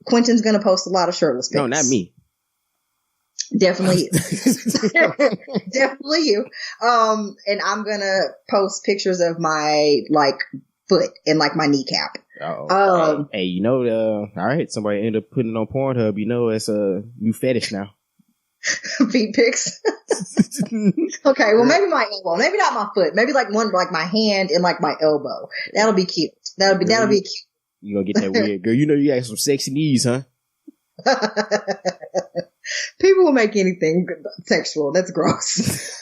S1: Quentin's going to post a lot of shirtless pics.
S2: No, not me.
S1: Definitely you. Definitely you. And I'm going to post pictures of my foot and my kneecap.
S2: Hey, all right, somebody ended up putting it on Pornhub. It's a new fetish now.
S1: Feet pics. Okay, well, maybe my elbow, maybe not my foot, maybe my hand and my elbow. That'll be cute. That'll be cute.
S2: You gonna get that weird girl? You got some sexy knees, huh?
S1: People will make anything sexual. That's gross.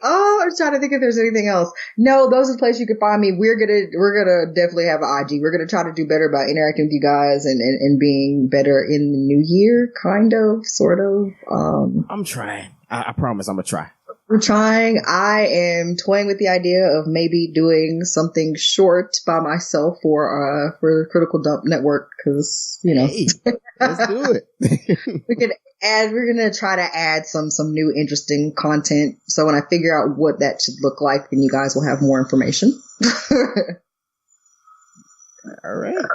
S1: Oh, I'm trying to think if there's anything else. No, those are the places you can find me. We're gonna definitely have an IG. We're gonna try to do better about interacting with you guys and being better in the new year, kind of, sort of.
S2: I'm trying. I promise I'm gonna try.
S1: We're trying. I am toying with the idea of maybe doing something short by myself for Critical Dump Network, because
S2: Hey, let's do it.
S1: we're gonna try to add some new interesting content. So when I figure out what that should look like, then you guys will have more information.
S2: All right.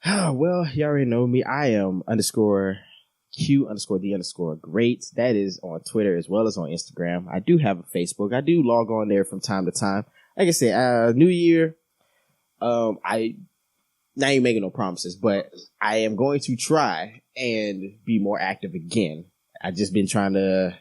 S2: Oh, well, you already know me. I am _Q_D_great. That is on Twitter as well as on Instagram. I do have a Facebook. I do log on there from time to time. Like I said, New Year. I now ain't making no promises, but I am going to try and be more active again. I just been trying to,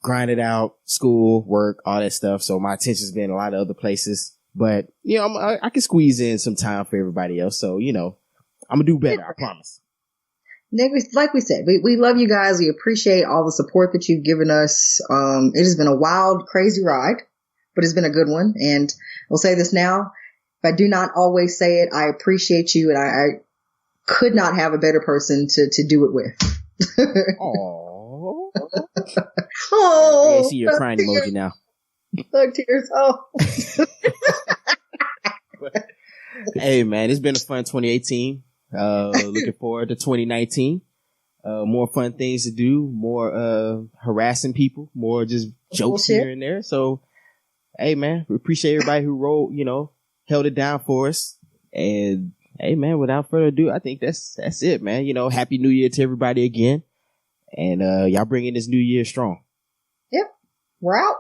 S2: grind it out, school, work, all that stuff. So my attention's been a lot of other places, but I can squeeze in some time for everybody else. So, I'm gonna do better. I promise.
S1: Like we said, we love you guys. We appreciate all the support that you've given us. It has been a wild, crazy ride, but it's been a good one. And we'll say this now. If I do not always say it, I appreciate you, and I could not have a better person to do it with.
S2: Aww.
S1: Well, Oh,
S2: I see your crying emoji now.
S1: Thug tears. Oh.
S2: Hey, man, it's been a fun 2018. Looking forward to 2019. More fun things to do, more harassing people, more just jokes here and there. So, hey, man, we appreciate everybody who held it down for us. And hey, man, without further ado, I think that's it, man. Happy New Year to everybody again. And y'all bring in this new year strong.
S1: Yep. We're out.